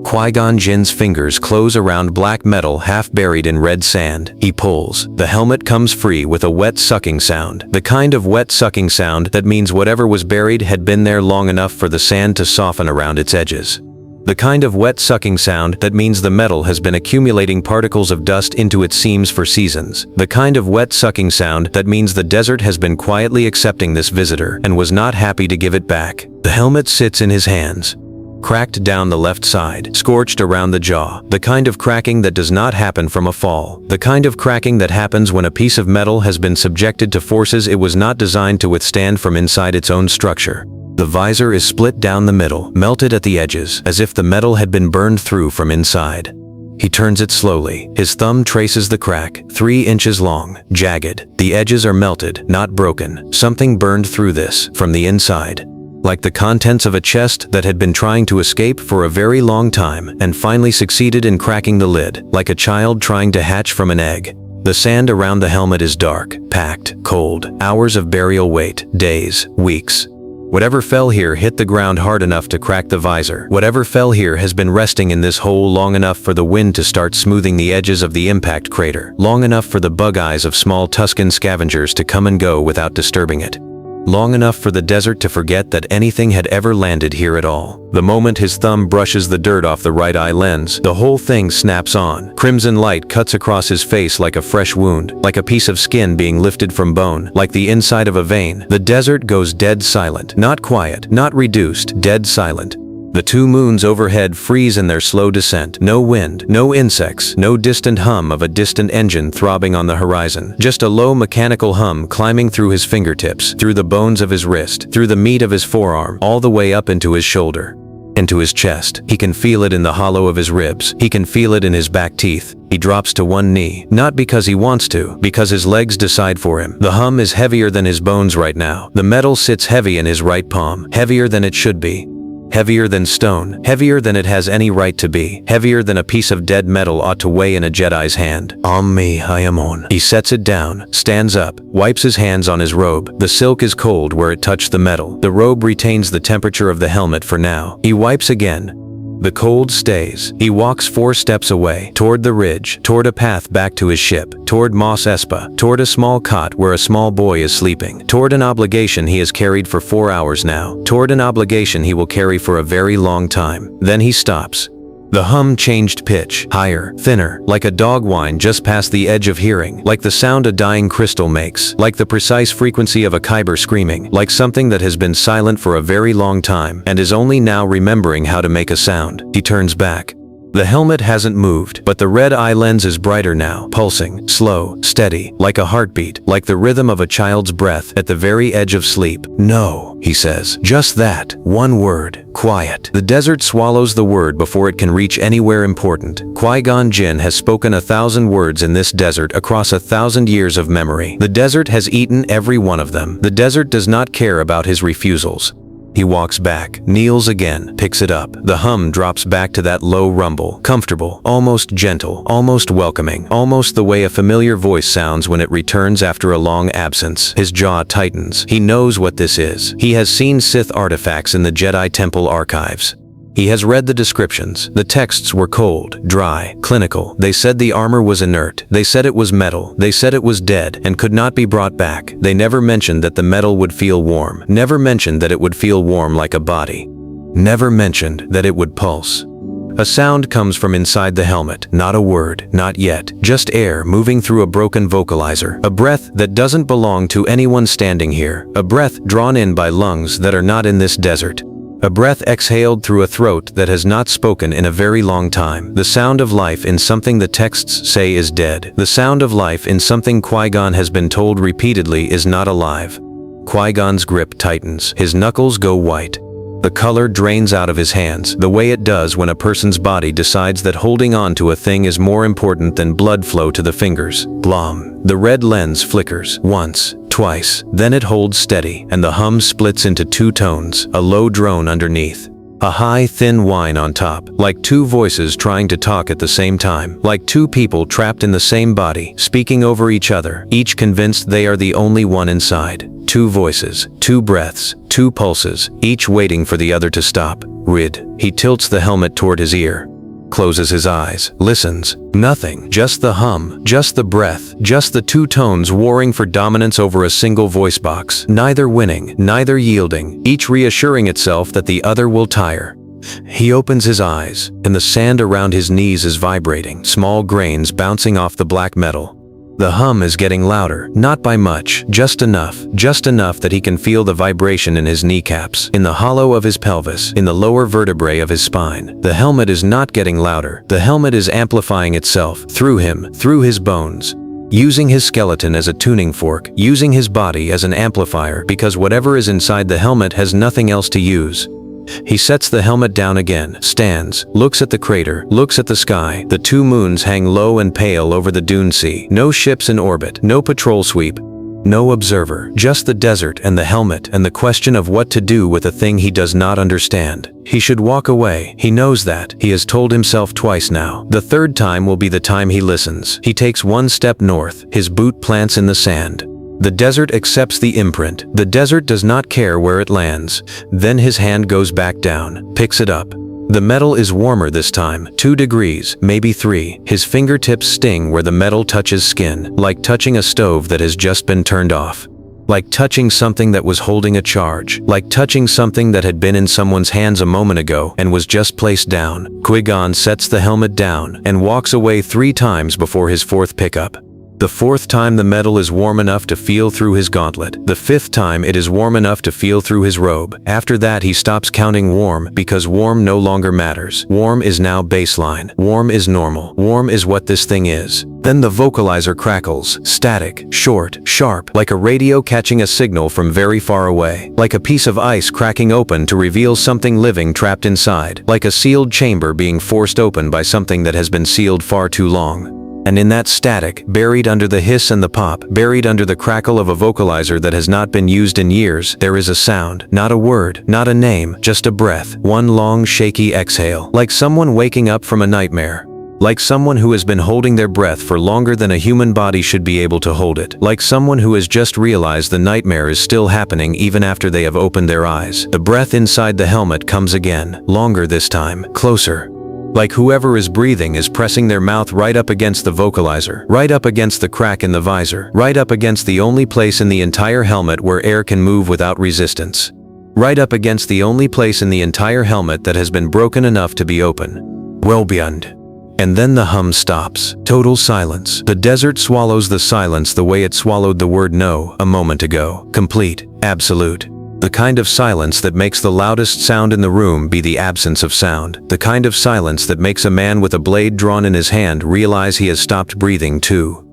Qui-Gon Jinn's fingers close around black metal half buried in red sand. He pulls. The helmet comes free with a wet sucking sound. The kind of wet sucking sound that means whatever was buried had been there long enough for the sand to soften around its edges. The kind of wet sucking sound that means the metal has been accumulating particles of dust into its seams for seasons. The kind of wet sucking sound that means the desert has been quietly accepting this visitor and was not happy to give it back. The helmet sits in his hands, cracked down the left side, scorched around the jaw. The kind of cracking that does not happen from a fall. The kind of cracking that happens when a piece of metal has been subjected to forces it was not designed to withstand from inside its own structure. The visor is split down the middle, melted at the edges, as if the metal had been burned through from inside. He turns it slowly. His thumb traces the crack, 3 inches long, jagged. The edges are melted, not broken. Something burned through this, from the inside. Like the contents of a chest that had been trying to escape for a very long time and finally succeeded in cracking the lid, like a child trying to hatch from an egg. The sand around the helmet is dark, packed, cold. Hours of burial wait, days, weeks. Whatever fell here hit the ground hard enough to crack the visor. Whatever fell here has been resting in this hole long enough for the wind to start smoothing the edges of the impact crater, long enough for the bug eyes of small Tusken scavengers to come and go without disturbing it. Long enough for the desert to forget that anything had ever landed here at all. The moment his thumb brushes the dirt off the right eye lens, the whole thing snaps on. Crimson light cuts across his face like a fresh wound, like a piece of skin being lifted from bone, like the inside of a vein. The desert goes dead silent. Not quiet, not reduced, dead silent. The 2 moons overhead freeze in their slow descent. No wind, no insects, no distant hum of a distant engine throbbing on the horizon. Just a low mechanical hum climbing through his fingertips, through the bones of his wrist, through the meat of his forearm, all the way up into his shoulder, into his chest. He can feel it in the hollow of his ribs. He can feel it in his back teeth. He drops to one knee, not because he wants to, because his legs decide for him. The hum is heavier than his bones right now. The metal sits heavy in his right palm, heavier than it should be. Heavier than stone, heavier than it has any right to be, heavier than a piece of dead metal ought to weigh in a Jedi's hand. Me, I am on. He sets it down, stands up, wipes his hands on his robe. The silk is cold where it touched the metal. The robe retains the temperature of the helmet for now. He wipes again. The cold stays. He walks 4 steps away, toward the ridge, toward a path back to his ship, toward Mos Espa, toward a small cot where a small boy is sleeping, toward an obligation he has carried for 4 hours now, toward an obligation he will carry for a very long time. Then he stops. The hum changed pitch, higher, thinner, like a dog whine just past the edge of hearing, like the sound a dying crystal makes, like the precise frequency of a kyber screaming, like something that has been silent for a very long time and is only now remembering how to make a sound. He turns back. The helmet hasn't moved, but the red eye lens is brighter now, pulsing, slow, steady, like a heartbeat, like the rhythm of a child's breath at the very edge of sleep. No, he says. Just that. One word. Quiet. The desert swallows the word before it can reach anywhere important. Qui-Gon Jinn has spoken 1,000 words in this desert across 1,000 years of memory. The desert has eaten every one of them. The desert does not care about his refusals. He walks back, kneels again, picks it up. The hum drops back to that low rumble, comfortable, almost gentle, almost welcoming, almost the way a familiar voice sounds when it returns after a long absence. His jaw tightens. He knows what this is. He has seen Sith artifacts in the Jedi Temple archives. He has read the descriptions. The texts were cold, dry, clinical. They said the armor was inert. They said it was metal. They said it was dead and could not be brought back. They never mentioned that the metal would feel warm. Never mentioned that it would feel warm like a body. Never mentioned that it would pulse. A sound comes from inside the helmet. Not a word, not yet. Just air moving through a broken vocalizer. A breath that doesn't belong to anyone standing here. A breath drawn in by lungs that are not in this desert. A breath exhaled through a throat that has not spoken in a very long time. The sound of life in something the texts say is dead. The sound of life in something Qui-Gon has been told repeatedly is not alive. Qui-Gon's grip tightens. His knuckles go white. The color drains out of his hands, the way it does when a person's body decides that holding on to a thing is more important than blood flow to the fingers. Blom. The red lens flickers. Once. Twice. Then it holds steady, and the hum splits into 2 tones, a low drone underneath. A high, thin whine on top, like 2 voices trying to talk at the same time, like 2 people trapped in the same body, speaking over each other, each convinced they are the only one inside. 2 voices, 2 breaths, 2 pulses, each waiting for the other to stop. Rid. He tilts the helmet toward his ear. Closes his eyes, listens. Nothing. Just the hum, just the breath, just the two tones warring for dominance over a single voice box. Neither winning, neither yielding, each reassuring itself that the other will tire. He opens his eyes, and the sand around his knees is vibrating, small grains bouncing off the black metal. The hum is getting louder, not by much, just enough that he can feel the vibration in his kneecaps, in the hollow of his pelvis, in the lower vertebrae of his spine. The helmet is not getting louder. The helmet is amplifying itself, through him, through his bones. Using his skeleton as a tuning fork, using his body as an amplifier, because whatever is inside the helmet has nothing else to use. He sets the helmet down again, stands, looks at the crater, looks at the sky. The two moons hang low and pale over the dune sea. No ships in orbit, no patrol sweep, no observer, just the desert and the helmet and the question of what to do with a thing he does not understand. He should walk away. He knows that. He has told himself twice now. The third time will be the time he listens. He takes one step north, his boot plants in the sand. The desert accepts the imprint. The desert does not care where it lands. Then his hand goes back down, picks it up. The metal is warmer this time, 2 degrees, maybe 3. His fingertips sting where the metal touches skin, like touching a stove that has just been turned off. Like touching something that was holding a charge. Like touching something that had been in someone's hands a moment ago and was just placed down. Qui-Gon sets the helmet down and walks away 3 times before his 4th pickup. The 4th time the metal is warm enough to feel through his gauntlet. The 5th time it is warm enough to feel through his robe. After that he stops counting warm because warm no longer matters. Warm is now baseline. Warm is normal. Warm is what this thing is. Then the vocalizer crackles, static, short, sharp, like a radio catching a signal from very far away. Like a piece of ice cracking open to reveal something living trapped inside. Like a sealed chamber being forced open by something that has been sealed far too long. And in that static, buried under the hiss and the pop, buried under the crackle of a vocalizer that has not been used in years, there is a sound, not a word, not a name, just a breath, one long shaky exhale, like someone waking up from a nightmare. Like someone who has been holding their breath for longer than a human body should be able to hold it. Like someone who has just realized the nightmare is still happening even after they have opened their eyes. The breath inside the helmet comes again, longer this time, closer. Like whoever is breathing is pressing their mouth right up against the vocalizer, right up against the crack in the visor, right up against the only place in the entire helmet where air can move without resistance. Right up against the only place in the entire helmet that has been broken enough to be open. Well beyond. And then the hum stops. Total silence. The desert swallows the silence the way it swallowed the word no a moment ago. Complete. Absolute. The kind of silence that makes the loudest sound in the room be the absence of sound. The kind of silence that makes a man with a blade drawn in his hand realize he has stopped breathing too.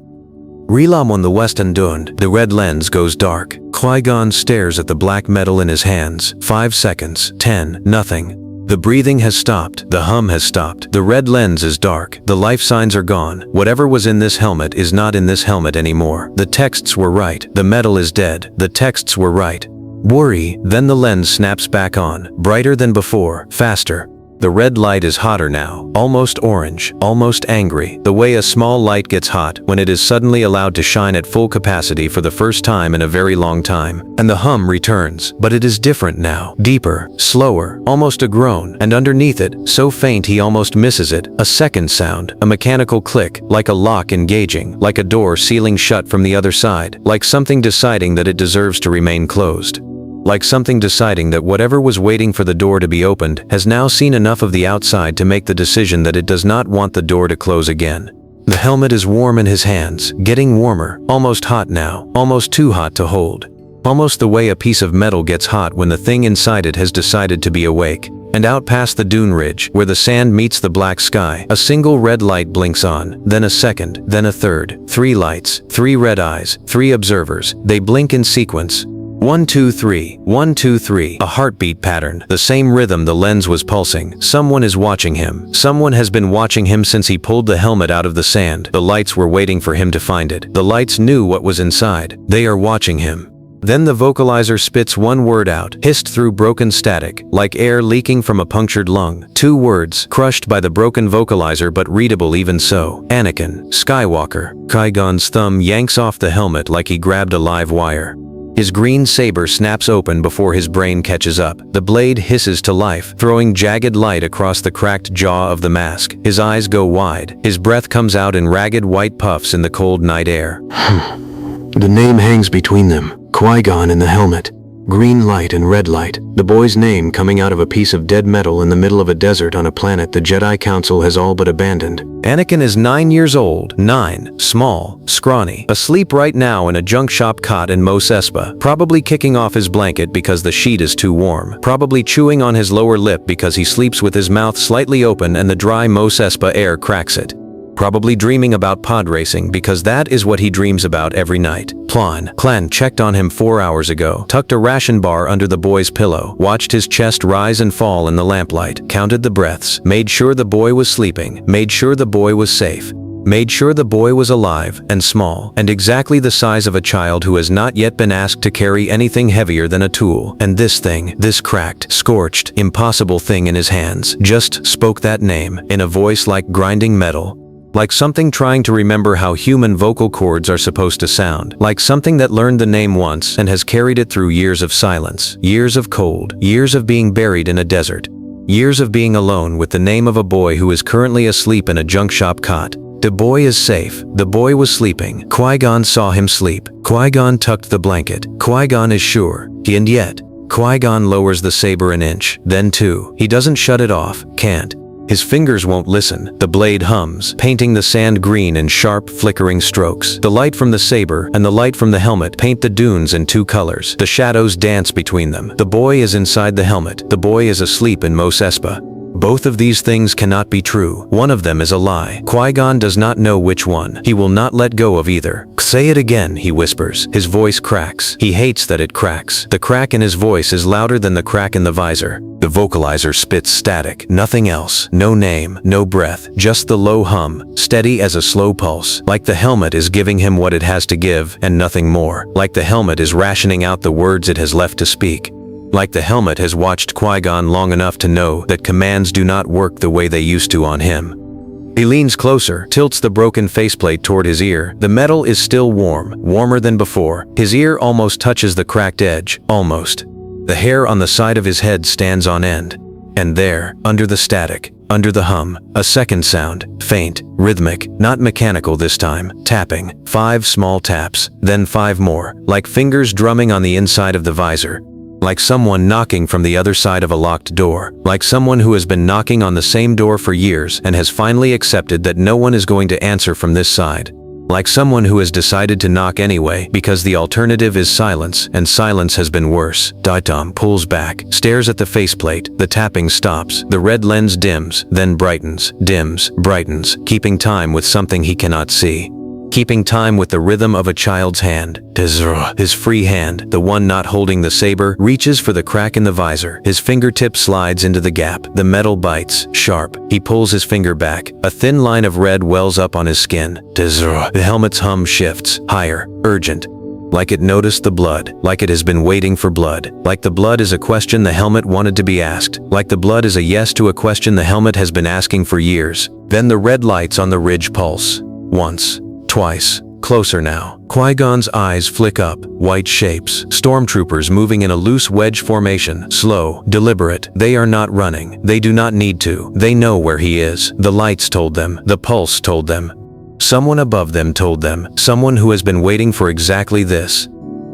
Relam on the western dune, the red lens goes dark. Qui-Gon stares at the black metal in his hands. 5 seconds, 10, nothing. The breathing has stopped. The hum has stopped. The red lens is dark. The life signs are gone. Whatever was in this helmet is not in this helmet anymore. The texts were right. The metal is dead. The texts were right. Worry, then the lens snaps back on, brighter than before, faster. The red light is hotter now, almost orange, almost angry, the way a small light gets hot when it is suddenly allowed to shine at full capacity for the first time in a very long time. And the hum returns, but it is different now, deeper, slower, almost a groan, and underneath it, so faint he almost misses it, a second sound, a mechanical click, like a lock engaging, like a door sealing shut from the other side, like something deciding that it deserves to remain closed. Like something deciding that whatever was waiting for the door to be opened has now seen enough of the outside to make the decision that it does not want the door to close again. The helmet is warm in his hands, getting warmer, almost hot now, almost too hot to hold. Almost the way a piece of metal gets hot when the thing inside it has decided to be awake. And out past the dune ridge, where the sand meets the black sky, a single red light blinks on, then a second, then a third, 3 lights, 3 red eyes, 3 observers, they blink in sequence. 1 2 3, 1 2 3, a heartbeat pattern, the same rhythm the lens was pulsing. Someone is watching him. Someone has been watching him since he pulled the helmet out of the sand. The lights were waiting for him to find it. The lights knew what was inside. They are watching him. Then the vocalizer spits one word out, hissed through broken static, like air leaking from a punctured lung. 2 words, crushed by the broken vocalizer but readable even so. Anakin, Skywalker. Qui-Gon's thumb yanks off the helmet like he grabbed a live wire. His green saber snaps open before his brain catches up. The blade hisses to life, throwing jagged light across the cracked jaw of the mask. His eyes go wide. His breath comes out in ragged white puffs in the cold night air. The name hangs between them. Qui-Gon in the helmet. Green light and red light. The boy's name coming out of a piece of dead metal in the middle of a desert on a planet the Jedi Council has all but abandoned. Anakin is 9 years old. 9. Small. Scrawny. Asleep right now in a junk shop cot in Mos Espa. Probably kicking off his blanket because the sheet is too warm. Probably chewing on his lower lip because he sleeps with his mouth slightly open and the dry Mos Espa air cracks it. Probably dreaming about pod racing because that is what he dreams about every night. Clan checked on him 4 hours ago, tucked a ration bar under the boy's pillow, watched his chest rise and fall in the lamplight, counted the breaths, made sure the boy was sleeping, made sure the boy was safe, made sure the boy was alive and small and exactly the size of a child who has not yet been asked to carry anything heavier than a tool. And this thing, this cracked, scorched, impossible thing in his hands, just spoke that name in a voice like grinding metal. Like something trying to remember how human vocal cords are supposed to sound. Like something that learned the name once and has carried it through years of silence, years of cold, years of being buried in a desert, years of being alone with the name of a boy who is currently asleep in a junk shop cot. The boy is safe. The boy was sleeping. Qui-Gon saw him sleep. Qui-Gon tucked the blanket. Qui-Gon is sure. And yet, Qui-Gon lowers the saber an inch, then two. He doesn't shut it off, can't. His fingers won't listen. The blade hums, painting the sand green in sharp, flickering strokes. The light from the saber and the light from the helmet paint the dunes in two colors. The shadows dance between them. The boy is inside the helmet. The boy is asleep in Mos Espa. Both of these things cannot be true. One of them is a lie. Qui-Gon does not know which one. He will not let go of either. Say it again, he whispers. His voice cracks. He hates that it cracks. The crack in his voice is louder than the crack in the visor. The vocalizer spits static. Nothing else. No name, no breath. Just the low hum, steady as a slow pulse. Like the helmet is giving him what it has to give and nothing more. Like the helmet is rationing out the words it has left to speak. Like the helmet has watched Qui-Gon long enough to know that commands do not work the way they used to on him. He leans closer, tilts the broken faceplate toward his ear. The metal is still warm, warmer than before. His ear almost touches the cracked edge, almost. The hair on the side of his head stands on end. And there, under the static, under the hum, a second sound, faint, rhythmic, not mechanical this time, tapping. 5 small taps, then 5 more, like fingers drumming on the inside of the visor. Like someone knocking from the other side of a locked door. Like someone who has been knocking on the same door for years and has finally accepted that no one is going to answer from this side. Like someone who has decided to knock anyway because the alternative is silence, and silence has been worse. Daitam pulls back, stares at the faceplate. The tapping stops. The red lens dims, then brightens, dims, brightens, keeping time with something he cannot see. Keeping time with the rhythm of a child's hand. His free hand, the one not holding the saber, reaches for the crack in the visor. His fingertip slides into the gap. The metal bites, sharp. He pulls his finger back. A thin line of red wells up on his skin. The helmet's hum shifts, higher, urgent. Like it noticed the blood, like it has been waiting for blood. Like the blood is a question the helmet wanted to be asked. Like the blood is a yes to a question the helmet has been asking for years. Then the red lights on the ridge pulse. Once. Twice. Closer now. Qui-Gon's eyes flick up. White shapes. Stormtroopers moving in a loose wedge formation. Slow. Deliberate. They are not running. They do not need to. They know where he is. The lights told them. The pulse told them. Someone above them told them. Someone who has been waiting for exactly this.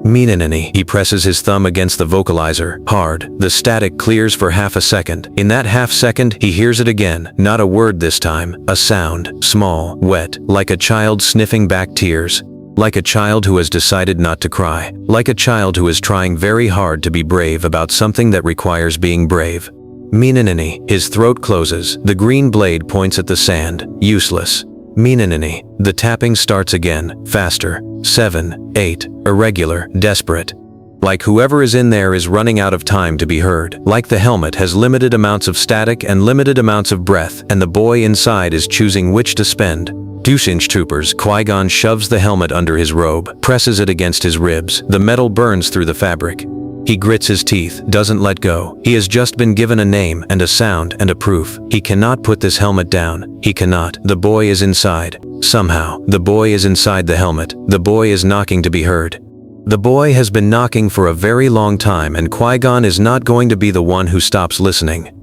Meananini. He presses his thumb against the vocalizer, hard. The static clears for half a second. In that half second, he hears it again. Not a word this time. A sound. Small, wet, like a child sniffing back tears. Like a child who has decided not to cry. Like a child who is trying very hard to be brave about something that requires being brave. Meananini. His throat closes. The green blade points at the sand. Useless. Meananini. The tapping starts again, faster. 7, 8, irregular, desperate. Like whoever is in there is running out of time to be heard. Like the helmet has limited amounts of static and limited amounts of breath, and the boy inside is choosing which to spend. Stormtroopers. Qui-Gon shoves the helmet under his robe, presses it against his ribs. The metal burns through the fabric. He grits his teeth, doesn't let go. He has just been given a name and a sound and a proof. He cannot put this helmet down. He cannot. The boy is inside. Somehow, the boy is inside the helmet. The boy is knocking to be heard. The boy has been knocking for a very long time, and Qui-Gon is not going to be the one who stops listening.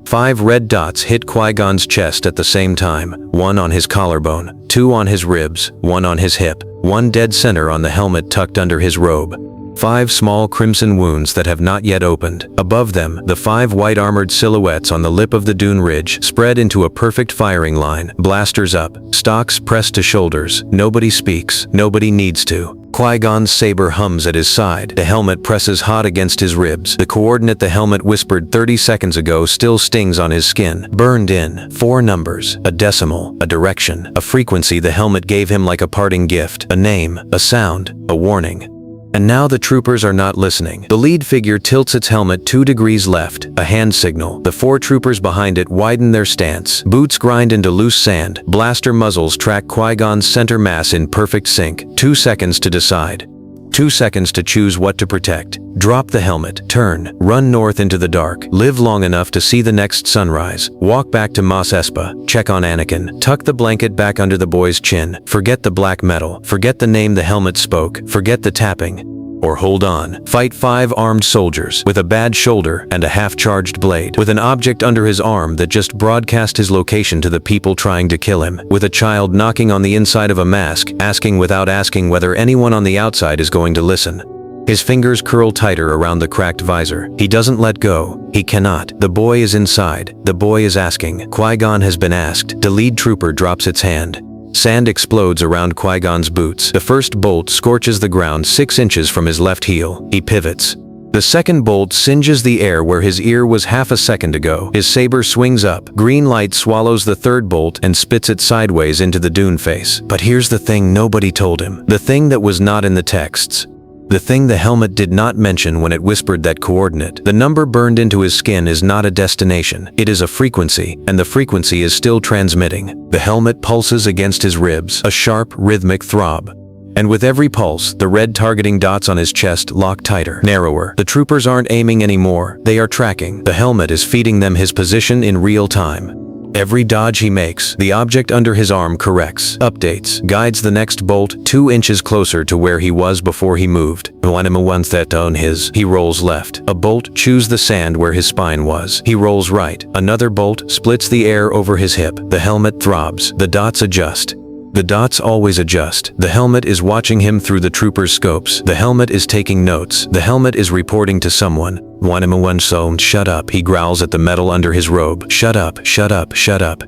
5 red dots hit Qui-Gon's chest at the same time, 1 on his collarbone, 2 on his ribs, 1 on his hip, 1 dead center on the helmet tucked under his robe. 5 small crimson wounds that have not yet opened. Above them, the 5 white-armored silhouettes on the lip of the dune ridge spread into a perfect firing line, blasters up, stocks pressed to shoulders. Nobody speaks, nobody needs to. Qui-Gon's saber hums at his side. The helmet presses hot against his ribs. The coordinate the helmet whispered 30 seconds ago still stings on his skin. Burned in. 4 numbers, a decimal, a direction, a frequency the helmet gave him like a parting gift, a name, a sound, a warning. And now the troopers are not listening. The lead figure tilts its helmet 2 degrees left, a hand signal. The 4 troopers behind it widen their stance. Boots grind into loose sand. Blaster muzzles track Qui-Gon's center mass in perfect sync. 2 seconds to decide. 2 seconds to choose what to protect. Drop the helmet, turn, run north into the dark, live long enough to see the next sunrise, walk back to Mos Espa, check on Anakin, tuck the blanket back under the boy's chin, forget the black metal, forget the name the helmet spoke, forget the tapping. Or hold on. Fight 5 armed soldiers with a bad shoulder and a half-charged blade, with an object under his arm that just broadcast his location to the people trying to kill him, with a child knocking on the inside of a mask, asking without asking whether anyone on the outside is going to listen. His fingers curl tighter around the cracked visor. He doesn't let go. He cannot. The boy is inside. The boy is asking. Qui-Gon has been asked. The lead trooper drops its hand. Sand explodes around Qui-Gon's boots. The first bolt scorches the ground 6 inches from his left heel. He pivots. The second bolt singes the air where his ear was half a second ago. His saber swings up. Green light swallows the third bolt and spits it sideways into the dune face. But here's the thing nobody told him. The thing that was not in the texts. The thing the helmet did not mention when it whispered that coordinate. The number burned into his skin is not a destination. It is a frequency, and the frequency is still transmitting. The helmet pulses against his ribs, a sharp, rhythmic throb. And with every pulse, the red targeting dots on his chest lock tighter, narrower. The troopers aren't aiming anymore. They are tracking. The helmet is feeding them his position in real time. Every dodge he makes, the object under his arm corrects, updates, guides the next bolt 2 inches closer to where he was before he moved. He rolls left. A bolt chews the sand where his spine was. He rolls right. Another bolt splits the air over his hip. The helmet throbs. The dots adjust. The dots always adjust. The helmet is watching him through the trooper's scopes. The helmet is taking notes. The helmet is reporting to someone. Shut up, he growls at the metal under his robe. Shut up, shut up, shut up.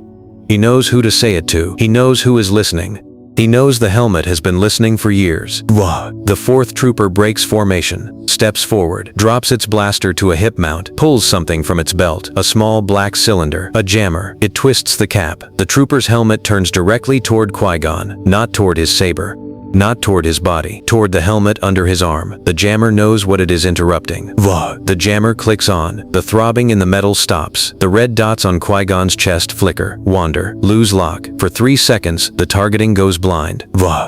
He knows who to say it to. He knows who is listening. He knows the helmet has been listening for years. The 4th trooper breaks formation, steps forward, drops its blaster to a hip mount, pulls something from its belt, a small black cylinder, a jammer. It twists the cap. The trooper's helmet turns directly toward Qui-Gon, not toward his saber. Not toward his body, toward the helmet under his arm. The jammer knows what it is interrupting. The jammer clicks on. The throbbing in the metal stops. The red dots on Qui-Gon's chest flicker, wander, lose lock. For 3 seconds, the targeting goes blind.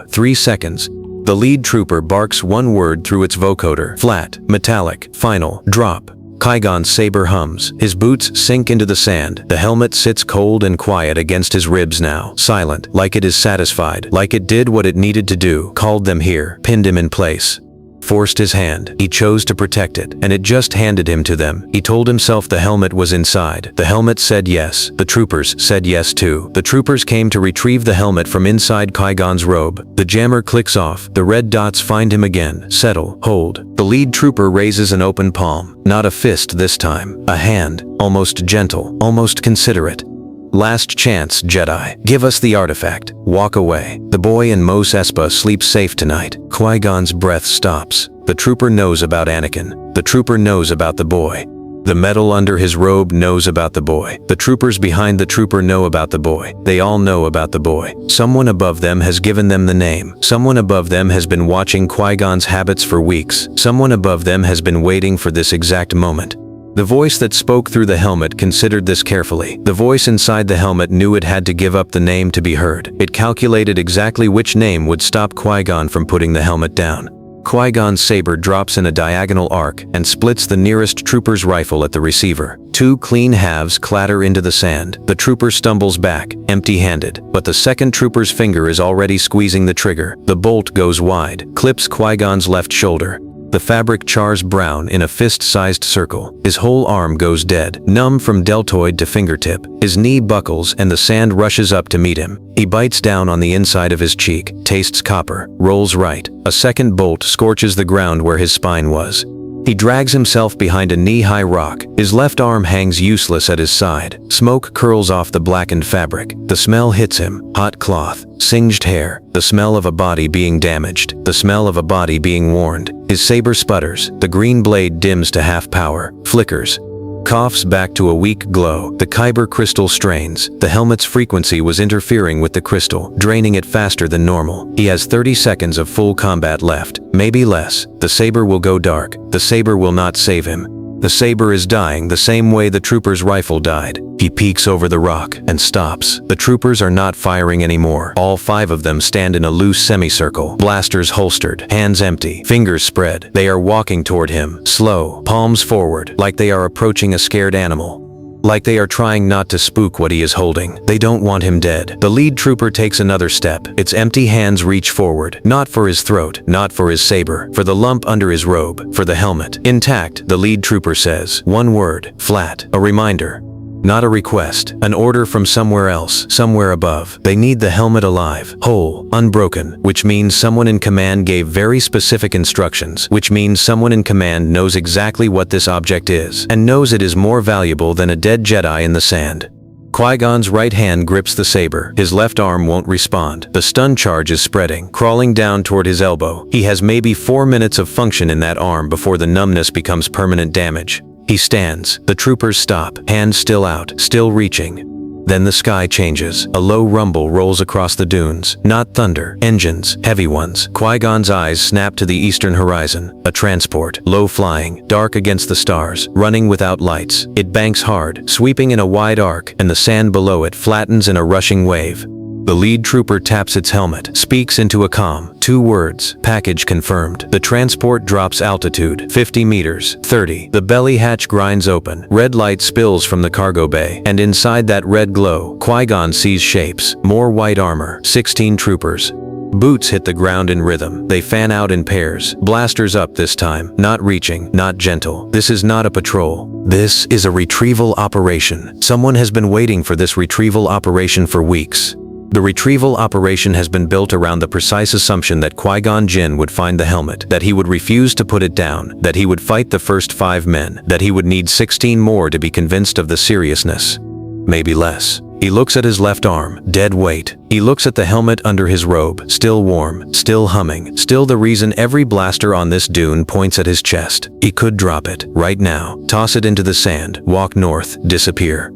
3 seconds. The lead trooper barks one word through its vocoder. Flat, metallic, final, drop. Qui-Gon's saber hums. His boots sink into the sand. The helmet sits cold and quiet against his ribs now, silent, like it is satisfied, like it did what it needed to do, called them here, pinned him in place. Forced his hand. He chose to protect it, and it just handed him to them. He told himself the helmet was inside. The helmet said yes. The troopers said yes too. The troopers came to retrieve the helmet from inside Qui-Gon's robe. The jammer clicks off. The red dots find him again. Settle. Hold. The lead trooper raises an open palm. Not a fist this time. A hand. Almost gentle. Almost considerate. Last chance, Jedi. Give us the artifact. Walk away. The boy in Mos Espa sleeps safe tonight. Qui-Gon's breath stops. The trooper knows about Anakin. The trooper knows about the boy. The metal under his robe knows about the boy. The troopers behind the trooper know about the boy. They all know about the boy. Someone above them has given them the name. Someone above them has been watching Qui-Gon's habits for weeks. Someone above them has been waiting for this exact moment. The voice that spoke through the helmet considered this carefully. The voice inside the helmet knew it had to give up the name to be heard. It calculated exactly which name would stop Qui-Gon from putting the helmet down. Qui-Gon's saber drops in a diagonal arc and splits the nearest trooper's rifle at the receiver. Two clean halves clatter into the sand. The trooper stumbles back, empty-handed, but the second trooper's finger is already squeezing the trigger. The bolt goes wide, clips Qui-Gon's left shoulder. The fabric chars brown in a fist-sized circle. His whole arm goes dead, numb from deltoid to fingertip. His knee buckles and the sand rushes up to meet him. He bites down on the inside of his cheek, tastes copper, rolls right. A second bolt scorches the ground where his spine was. He drags himself behind a knee-high rock. His left arm hangs useless at his side. Smoke curls off the blackened fabric. The smell hits him. Hot cloth, singed hair, the smell of a body being damaged, the smell of a body being warned. His saber sputters. The green blade dims to half power, flickers, coughs back to a weak glow. The kyber crystal strains. The helmet's frequency was interfering with the crystal, draining it faster than normal. He has 30 seconds of full combat left, maybe less. The saber will go dark. The saber will not save him. The saber is dying the same way the trooper's rifle died. He peeks over the rock and stops. The troopers are not firing anymore. All 5 of them stand in a loose semicircle, blasters holstered, hands empty, fingers spread. They are walking toward him, slow, palms forward, like they are approaching a scared animal. Like they are trying not to spook what he is holding. They don't want him dead. The lead trooper takes another step. Its empty hands reach forward, not for his throat, not for his saber, for the lump under his robe, for the helmet. Intact, the lead trooper says. One word, flat, a reminder. Not a request, an order from somewhere else, somewhere above. They need the helmet alive, whole, unbroken, which means someone in command gave very specific instructions, which means someone in command knows exactly what this object is, and knows it is more valuable than a dead Jedi in the sand. Qui-Gon's right hand grips the saber. His left arm won't respond. The stun charge is spreading, crawling down toward his elbow. He has maybe 4 minutes of function in that arm before the numbness becomes permanent damage. He stands. The troopers stop, hands still out, still reaching. Then the sky changes. A low rumble rolls across the dunes. Not thunder, engines, heavy ones. Qui-Gon's eyes snap to the eastern horizon. A transport, low flying, dark against the stars, running without lights. It banks hard, sweeping in a wide arc, and the sand below it flattens in a rushing wave. The lead trooper taps its helmet, speaks into a comm. 2 words, package confirmed. The transport drops altitude, 50 meters, 30. The belly hatch grinds open. Red light spills from the cargo bay, and inside that red glow, Qui-Gon sees shapes. More white armor, 16 troopers. Boots hit the ground in rhythm. They fan out in pairs, blasters up this time, not reaching, not gentle. This is not a patrol. This is a retrieval operation. Someone has been waiting for this retrieval operation for weeks. The retrieval operation has been built around the precise assumption that Qui-Gon Jinn would find the helmet, that he would refuse to put it down, that he would fight the first 5 men, that he would need 16 more to be convinced of the seriousness. Maybe less. He looks at his left arm, dead weight. He looks at the helmet under his robe, still warm, still humming, still the reason every blaster on this dune points at his chest. He could drop it, right now, toss it into the sand, walk north, disappear.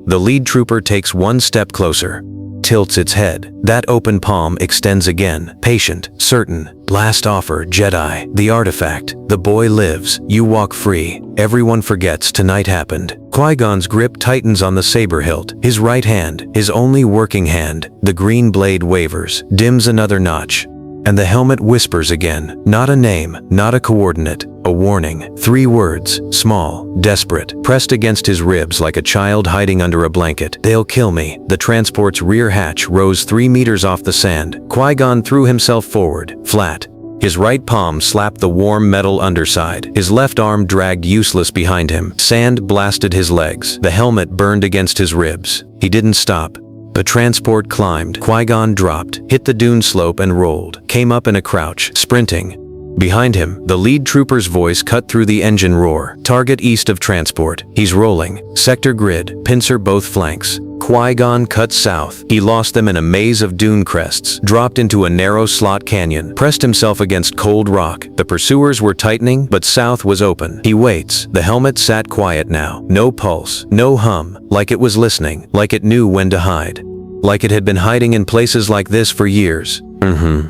The lead trooper takes 1 step closer. Tilts its head. That open palm extends again, patient, certain. Last offer, Jedi. The artifact. The boy lives. You walk free. Everyone forgets tonight happened. Qui-Gon's grip tightens on the saber hilt. His right hand, his only working hand. The green blade wavers, dims another notch. And the helmet whispers again. Not a name, not a coordinate. A warning. 3 words, small, desperate, pressed against his ribs like a child hiding under a blanket. They'll kill me. The transport's rear hatch rose 3 meters off the sand. Qui-Gon threw himself forward, flat. His right palm slapped the warm metal underside. His left arm dragged useless behind him. Sand blasted his legs. The helmet burned against his ribs. He didn't stop. The transport climbed. Qui-Gon dropped, hit the dune slope and rolled, came up in a crouch, sprinting. Behind him, the lead trooper's voice cut through the engine roar. Target east of transport. He's rolling. Sector grid, pincer both flanks. Qui-Gon cut south. He lost them in a maze of dune crests, dropped into a narrow slot canyon, pressed himself against cold rock. The pursuers were tightening, but south was open. He waits. The helmet sat quiet now. No pulse, no hum, like it was listening, like it knew when to hide. Like it had been hiding in places like this for years.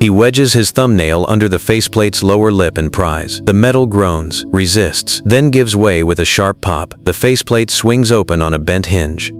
He wedges his thumbnail under the faceplate's lower lip and pries. The metal groans, resists, then gives way with a sharp pop. The faceplate swings open on a bent hinge.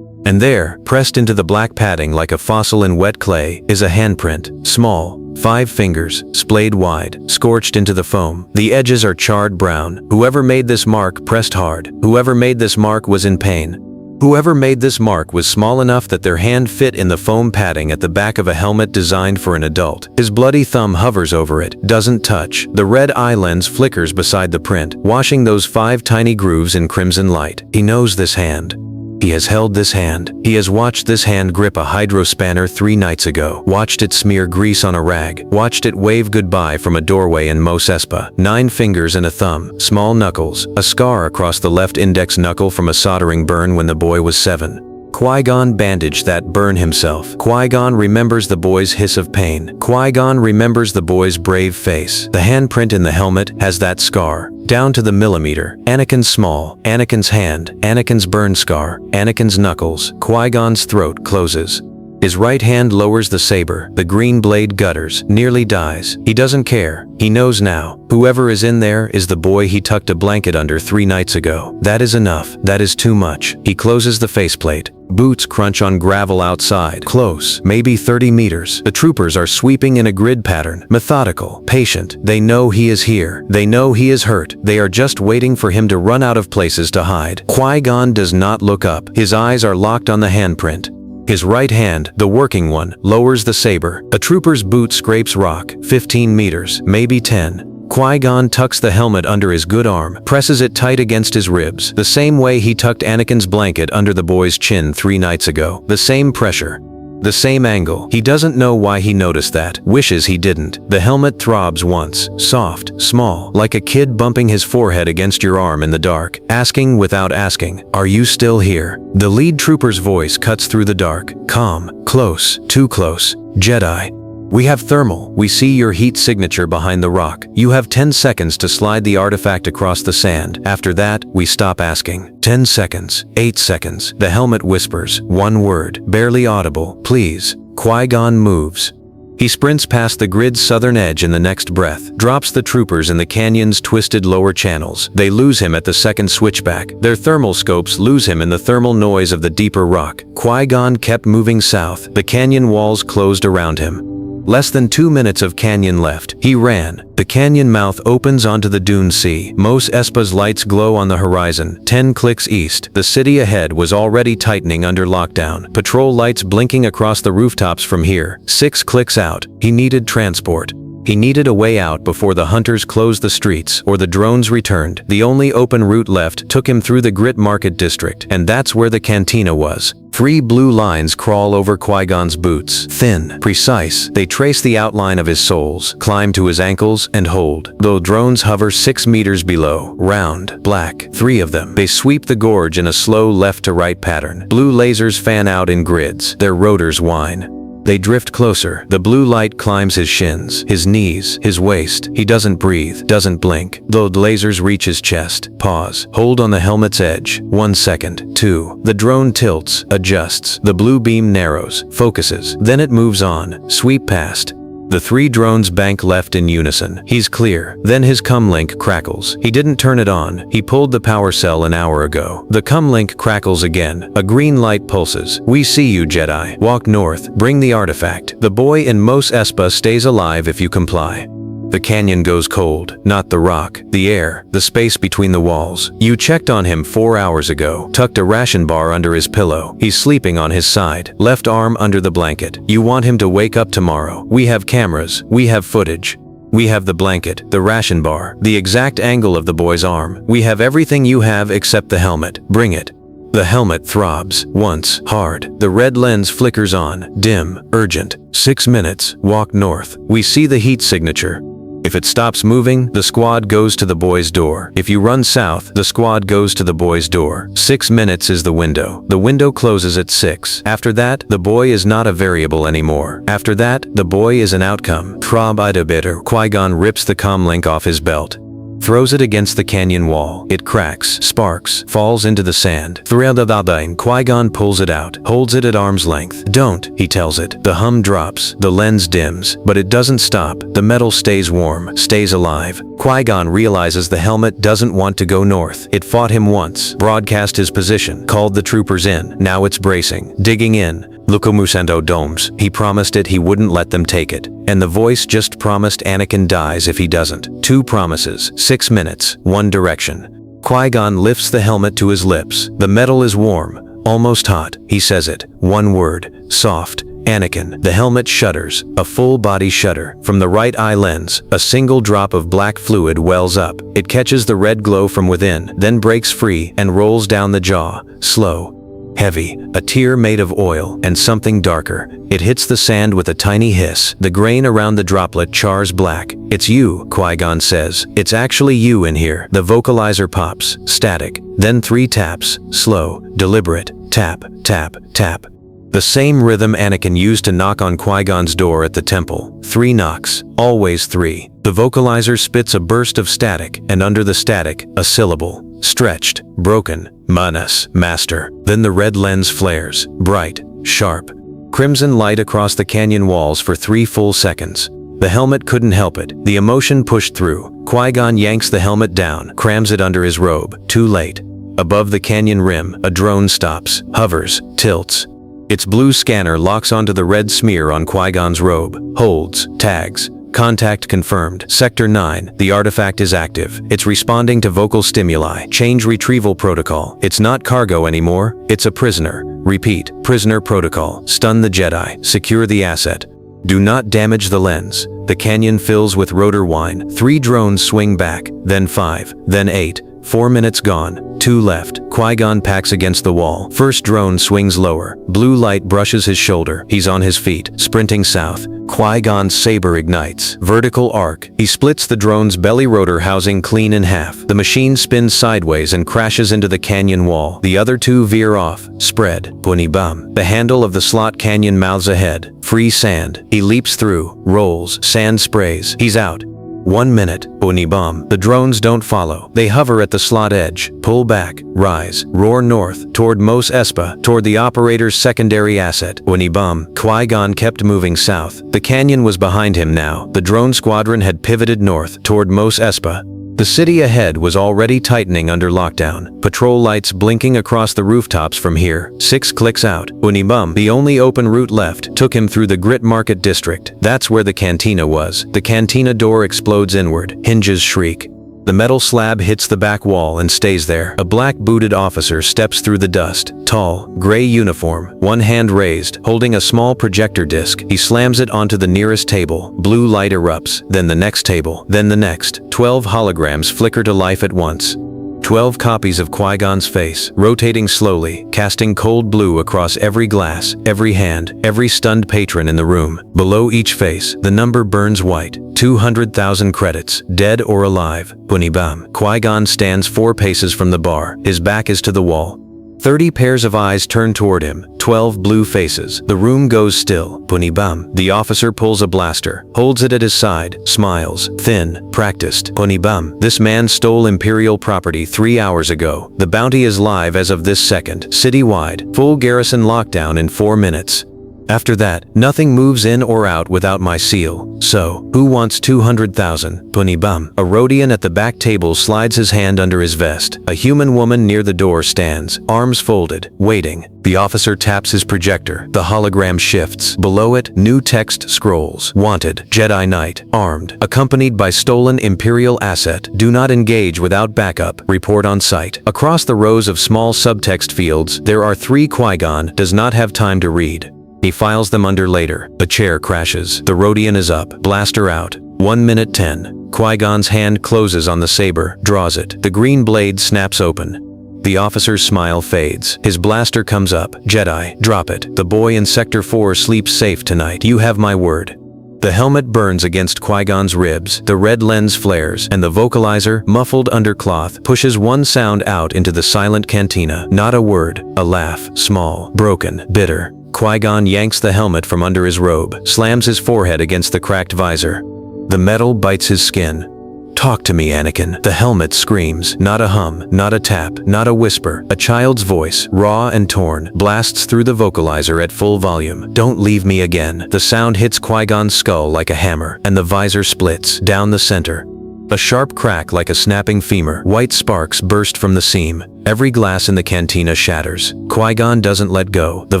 And there, pressed into the black padding like a fossil in wet clay, is a handprint. Small, 5 fingers, splayed wide, scorched into the foam. The edges are charred brown. Whoever made this mark pressed hard. Whoever made this mark was in pain. Whoever made this mark was small enough that their hand fit in the foam padding at the back of a helmet designed for an adult. His bloody thumb hovers over it, doesn't touch. The red eye lens flickers beside the print, washing those 5 tiny grooves in crimson light. He knows this hand. He has held this hand. He has watched this hand grip a hydrospanner 3 nights ago, watched it smear grease on a rag, watched it wave goodbye from a doorway in Mos Espa. 9 fingers and a thumb, small knuckles, a scar across the left index knuckle from a soldering burn when the boy was 7. Qui-Gon bandaged that burn himself. Qui-Gon remembers the boy's hiss of pain. Qui-Gon remembers the boy's brave face. The handprint in the helmet has that scar, down to the millimeter. Anakin's small, Anakin's hand, Anakin's burn scar, Anakin's knuckles. Qui-Gon's throat closes. His right hand lowers the saber, the green blade gutters, nearly dies. He doesn't care. He knows now. Whoever is in there is the boy he tucked a blanket under 3 nights ago. That is enough. That is too much. He closes the faceplate. Boots crunch on gravel outside. Close, maybe 30 meters. The troopers are sweeping in a grid pattern, methodical, patient. They know he is here. They know he is hurt. They are just waiting for him to run out of places to hide. Qui-Gon does not look up. His eyes are locked on the handprint. His right hand, the working one, lowers the saber. A trooper's boot scrapes rock, 15 meters, maybe 10. Qui-Gon tucks the helmet under his good arm, presses it tight against his ribs, the same way he tucked Anakin's blanket under the boy's chin 3 nights ago. The same pressure. The same angle. He doesn't know why he noticed that. Wishes he didn't. The helmet throbs once. Soft, small, like a kid bumping his forehead against your arm in the dark, asking without asking, "Are you still here?" The lead trooper's voice cuts through the dark. Calm. Close. Too close. Jedi. We have thermal. We see your heat signature behind the rock. You have 10 seconds to slide the artifact across the sand. After that, we stop asking. 10 seconds. 8 seconds. The helmet whispers. 1 word. Barely audible. Please. Qui-Gon moves. He sprints past the grid's southern edge in the next breath, drops the troopers in the canyon's twisted lower channels. They lose him at the second switchback. Their thermal scopes lose him in the thermal noise of the deeper rock. Qui-Gon kept moving south. The canyon walls closed around him. Less than 2 minutes of canyon left. He ran. The canyon mouth opens onto the dune sea. Mos Espa's lights glow on the horizon. 10 clicks east. The city ahead was already tightening under lockdown. Patrol lights blinking across the rooftops from here. 6 clicks out. He needed transport. He needed a way out before the hunters closed the streets or the drones returned. The only open route left took him through the Grit Market district, and that's where the cantina was. 3 blue lines crawl over Qui-Gon's boots. Thin, precise, they trace the outline of his soles, climb to his ankles, and hold. Though drones hover 6 meters below, round, black, 3 of them. They sweep the gorge in a slow left-to-right pattern. Blue lasers fan out in grids. Their rotors whine. They drift closer. The blue light climbs his shins, his knees, his waist. He doesn't breathe, doesn't blink. Though the lasers reach his chest. Pause. Hold on the helmet's edge. 1 second. 2. The drone tilts, adjusts. The blue beam narrows, focuses. Then it moves on. Sweep past. The 3 drones bank left in unison. He's clear. Then his comlink crackles. He didn't turn it on. He pulled the power cell an hour ago. The comlink crackles again. A green light pulses. We see you, Jedi. Walk north. Bring the artifact. The boy in Mos Espa stays alive if you comply. The canyon goes cold. Not the rock, the air, the space between the walls. You checked on him 4 hours ago. Tucked a ration bar under his pillow. He's sleeping on his side. Left arm under the blanket. You want him to wake up tomorrow. We have cameras. We have footage. We have the blanket, the ration bar, the exact angle of the boy's arm. We have everything you have except the helmet. Bring it. The helmet throbs, once, hard. The red lens flickers on, dim, urgent. 6 minutes, walk north. We see the heat signature. If it stops moving, the squad goes to the boy's door. If you run south, the squad goes to the boy's door. 6 minutes is the window. The window closes at 6. After that, the boy is not a variable anymore. After that, the boy is an outcome. Throb ida bitter. Qui-Gon rips the comlink off his belt. Throws it against the canyon wall. It cracks, sparks, falls into the sand. Qui-Gon pulls it out, holds it at arm's length. Don't, he tells it. The hum drops, the lens dims, but it doesn't stop. The metal stays warm, stays alive. Qui-Gon realizes the helmet doesn't want to go north. It fought him once, broadcast his position, called the troopers in. Now it's bracing, digging in. Lucomusando domes. He promised it, he wouldn't let them take it. And the voice just promised Anakin dies if he doesn't. 2 promises, 6 minutes, 1 direction. Qui-Gon lifts the helmet to his lips. The metal is warm, almost hot. He says it. 1 word. Soft. Anakin. The helmet shudders, a full-body shudder. From the right eye lens, a single drop of black fluid wells up. It catches the red glow from within, then breaks free and rolls down the jaw. Slow. Heavy. A tear made of oil and something darker. It hits the sand with a tiny hiss. The grain around the droplet chars black. "It's you," Qui-Gon says. "It's actually you in here." The vocalizer pops. Static. Then 3 taps. Slow. Deliberate. Tap. Tap. Tap. The same rhythm Anakin used to knock on Qui-Gon's door at the temple. 3 knocks. Always 3. The vocalizer spits a burst of static, and under the static, a syllable. Stretched. Broken. Mos Master. Then the red lens flares. Bright. Sharp. Crimson light across the canyon walls for 3 full seconds. The helmet couldn't help it. The emotion pushed through. Qui-Gon yanks the helmet down, crams it under his robe. Too late. Above the canyon rim, a drone stops, hovers, tilts. Its blue scanner locks onto the red smear on Qui-Gon's robe, holds, tags. Contact confirmed. Sector 9, the artifact is active. It's responding to vocal stimuli. Change retrieval protocol. It's not cargo anymore, it's a prisoner. Repeat, prisoner protocol. Stun the Jedi. Secure the asset. Do not damage the lens. The canyon fills with rotor whine. 3 drones swing back, then 5, then 8. 4 minutes gone. 2 left. Qui-Gon packs against the wall. First drone swings lower. Blue light brushes his shoulder. He's on his feet, sprinting south. Qui-Gon's saber ignites. Vertical arc. He splits the drone's belly rotor housing clean in half. The machine spins sideways and crashes into the canyon wall. The other 2 veer off. Spread. Bum. The handle of the slot canyon mouths ahead. Free sand. He leaps through. Rolls. Sand sprays. He's out. 1 minute. Bum. The drones don't follow. They hover at the slot edge. Pull back. Rise. Roar north. Toward Mos Espa. Toward the operator's secondary asset. Bum. Qui-Gon kept moving south. The canyon was behind him now. The drone squadron had pivoted north. Toward Mos Espa. The city ahead was already tightening under lockdown. Patrol lights blinking across the rooftops from here. 6 clicks out. Bum. The only open route left took him through the Grit Market district. That's where the cantina was. The cantina door explodes inward. Hinges shriek. The metal slab hits the back wall and stays there. A black-booted officer steps through the dust. Tall, gray uniform, one hand raised, holding a small projector disc. He slams it onto the nearest table. Blue light erupts, then the next table, then the next. 12 holograms flicker to life at once. 12 copies of Qui-Gon's face, rotating slowly, casting cold blue across every glass, every hand, every stunned patron in the room. Below each face, the number burns white. 200,000 credits, dead or alive. Bum. Qui-Gon stands 4 paces from the bar. His back is to the wall. 30 pairs of eyes turn toward him, 12 blue faces. The room goes still. Bum. The officer pulls a blaster, holds it at his side, smiles. Thin, practiced. Bum. This man stole Imperial property 3 hours ago. The bounty is live as of this second. Citywide, full garrison lockdown in 4 minutes. After that, nothing moves in or out without my seal. So, who wants 200,000? Bum. A Rhodian at the back table slides his hand under his vest. A human woman near the door stands, arms folded, waiting. The officer taps his projector. The hologram shifts. Below it, new text scrolls. Wanted, Jedi Knight, armed, accompanied by stolen Imperial asset. Do not engage without backup. Report on site. Across the rows of small subtext fields, there are 3 Qui-Gon does not have time to read. He files them under later. A chair crashes. The Rhodian is up. Blaster out. 1 minute 10. Qui-Gon's hand closes on the saber, draws it. The green blade snaps open. The officer's smile fades. His blaster comes up. Jedi, drop it. The boy in Sector 4 sleeps safe tonight. You have my word. The helmet burns against Qui-Gon's ribs. The red lens flares, and the vocalizer, muffled under cloth, pushes one sound out into the silent cantina. Not a word. A laugh. Small. Broken. Bitter. Qui-Gon yanks the helmet from under his robe, slams his forehead against the cracked visor. The metal bites his skin. Talk to me, Anakin. The helmet screams. Not a hum, not a tap, not a whisper. A child's voice, raw and torn, blasts through the vocalizer at full volume. Don't leave me again. The sound hits Qui-Gon's skull like a hammer, and the visor splits down the center. A sharp crack like a snapping femur. White sparks burst from the seam. Every glass in the cantina shatters. Qui-Gon doesn't let go. The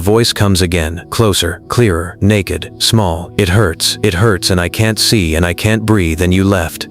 voice comes again, closer, clearer, naked, small. It hurts, and I can't see and I can't breathe and you left.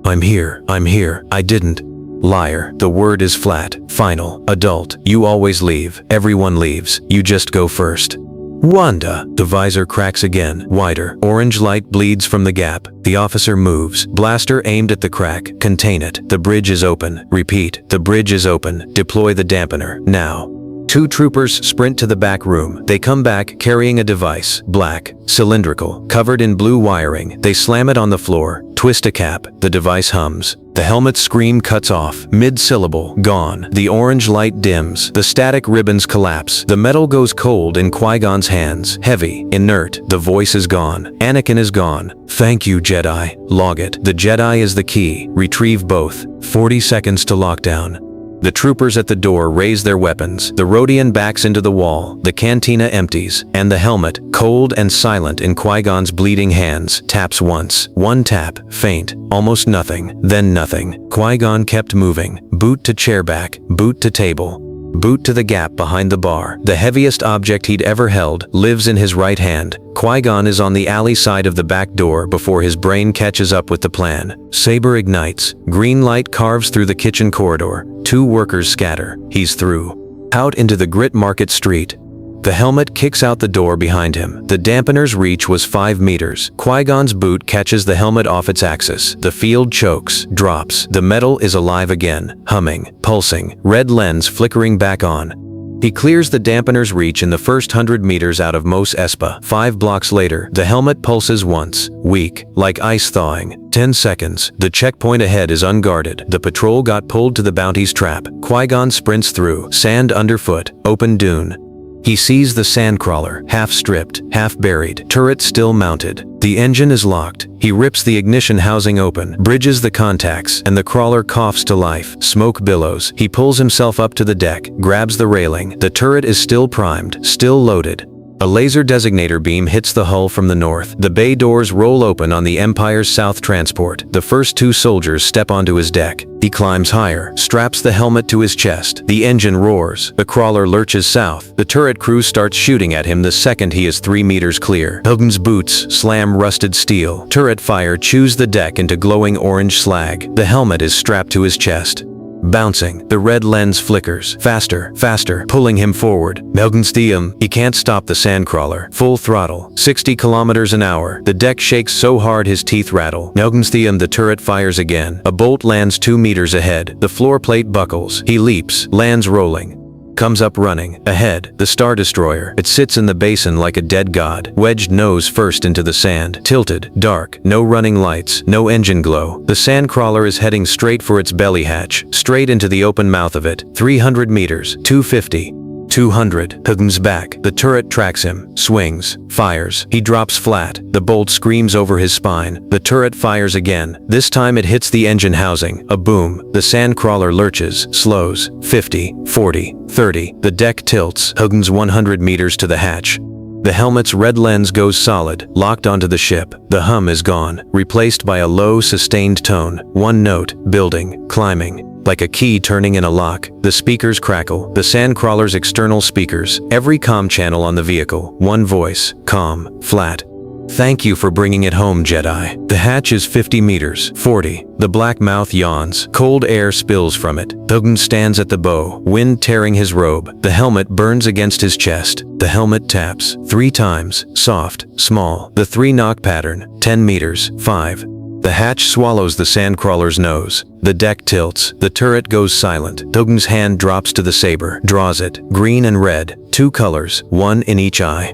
I'm here, I didn't. Liar, the word is flat, final, adult. You always leave, everyone leaves, you just go first. Wanda! The visor cracks again, wider. Orange light bleeds from the gap. The officer moves. Blaster aimed at the crack. Contain it. The bridge is open. Repeat. The bridge is open. Deploy the dampener. Now. 2 troopers sprint to the back room. They come back carrying a device. Black, cylindrical, covered in blue wiring. They slam it on the floor. Twist a cap. The device hums. The helmet's scream cuts off. Mid-syllable. Gone. The orange light dims. The static ribbons collapse. The metal goes cold in Qui-Gon's hands. Heavy. Inert. The voice is gone. Anakin is gone. Thank you, Jedi. Log it. The Jedi is the key. Retrieve both. 40 seconds to lockdown. The troopers at the door raise their weapons. The Rodian backs into the wall. The cantina empties. And the helmet, cold and silent in Qui-Gon's bleeding hands, taps once. One tap, faint, almost nothing, then nothing. Qui-Gon kept moving. Boot to chair back, boot to table. Boot to the gap behind the bar. The heaviest object he'd ever held lives in his right hand. Qui-Gon is on the alley side of the back door before his brain catches up with the plan. Saber ignites. Green light carves through the kitchen corridor. 2 workers scatter. He's through. Out into the Grit Market Street. The helmet kicks out the door behind him. The dampener's reach was 5 meters. Qui-Gon's boot catches the helmet off its axis. The field chokes, drops. The metal is alive again, humming, pulsing, red lens flickering back on. He clears the dampener's reach in the first 100 meters out of Mos Espa. 5 blocks later, the helmet pulses once, weak, like ice thawing. 10 seconds. The checkpoint ahead is unguarded. The patrol got pulled to the Bounty's trap. Qui-Gon sprints through, sand underfoot, open dune. He sees the sandcrawler, half stripped, half buried, turret still mounted. The engine is locked. He rips the ignition housing open, bridges the contacts, and the crawler coughs to life. Smoke billows. He pulls himself up to the deck, grabs the railing. The turret is still primed, still loaded. A laser designator beam hits the hull from the north. The bay doors roll open on the Empire's south transport. The first 2 soldiers step onto his deck. He climbs higher, straps the helmet to his chest. The engine roars. The crawler lurches south. The turret crew starts shooting at him the second he is 3 meters clear. Hogan's boots slam rusted steel. Turret fire chews the deck into glowing orange slag. The helmet is strapped to his chest. Bouncing, the red lens flickers. Faster, faster, pulling him forward. Melgenstium, he can't stop the sandcrawler. Full throttle, 60 kilometers an hour. The deck shakes so hard his teeth rattle. Melgenstium, the turret fires again. A bolt lands 2 meters ahead. The floor plate buckles. He leaps, lands rolling. Comes up running. Ahead, the Star Destroyer. It sits in the basin like a dead god, wedged nose first into the sand. Tilted, dark, no running lights, no engine glow. The sandcrawler is heading straight for its belly hatch, straight into the open mouth of it. 300 meters, 250. 200. Hogan's back. The turret tracks him, swings, fires. He drops flat. The bolt screams over his spine. The turret fires again. This time it hits the engine housing. A boom. The sandcrawler lurches, slows. 50, 40, 30. The deck tilts. Hogan's 100 meters to the hatch. The helmet's red lens goes solid, locked onto the ship. The hum is gone, replaced by a low, sustained tone. One note, building, climbing. Like a key turning in a lock. The speakers crackle. The sandcrawler's external speakers. Every comm channel on the vehicle. One voice. Calm. Flat. Thank you for bringing it home, Jedi. The hatch is 50 meters. 40. The black mouth yawns. Cold air spills from it. Hogan stands at the bow, wind tearing his robe. The helmet burns against his chest. The helmet taps. 3 times. Soft. Small. The 3-knock pattern. 10 meters. 5. The hatch swallows the sandcrawler's nose. The deck tilts. The turret goes silent. Hogan's hand drops to the saber, draws it. Green and red. 2 colors, 1 in each eye.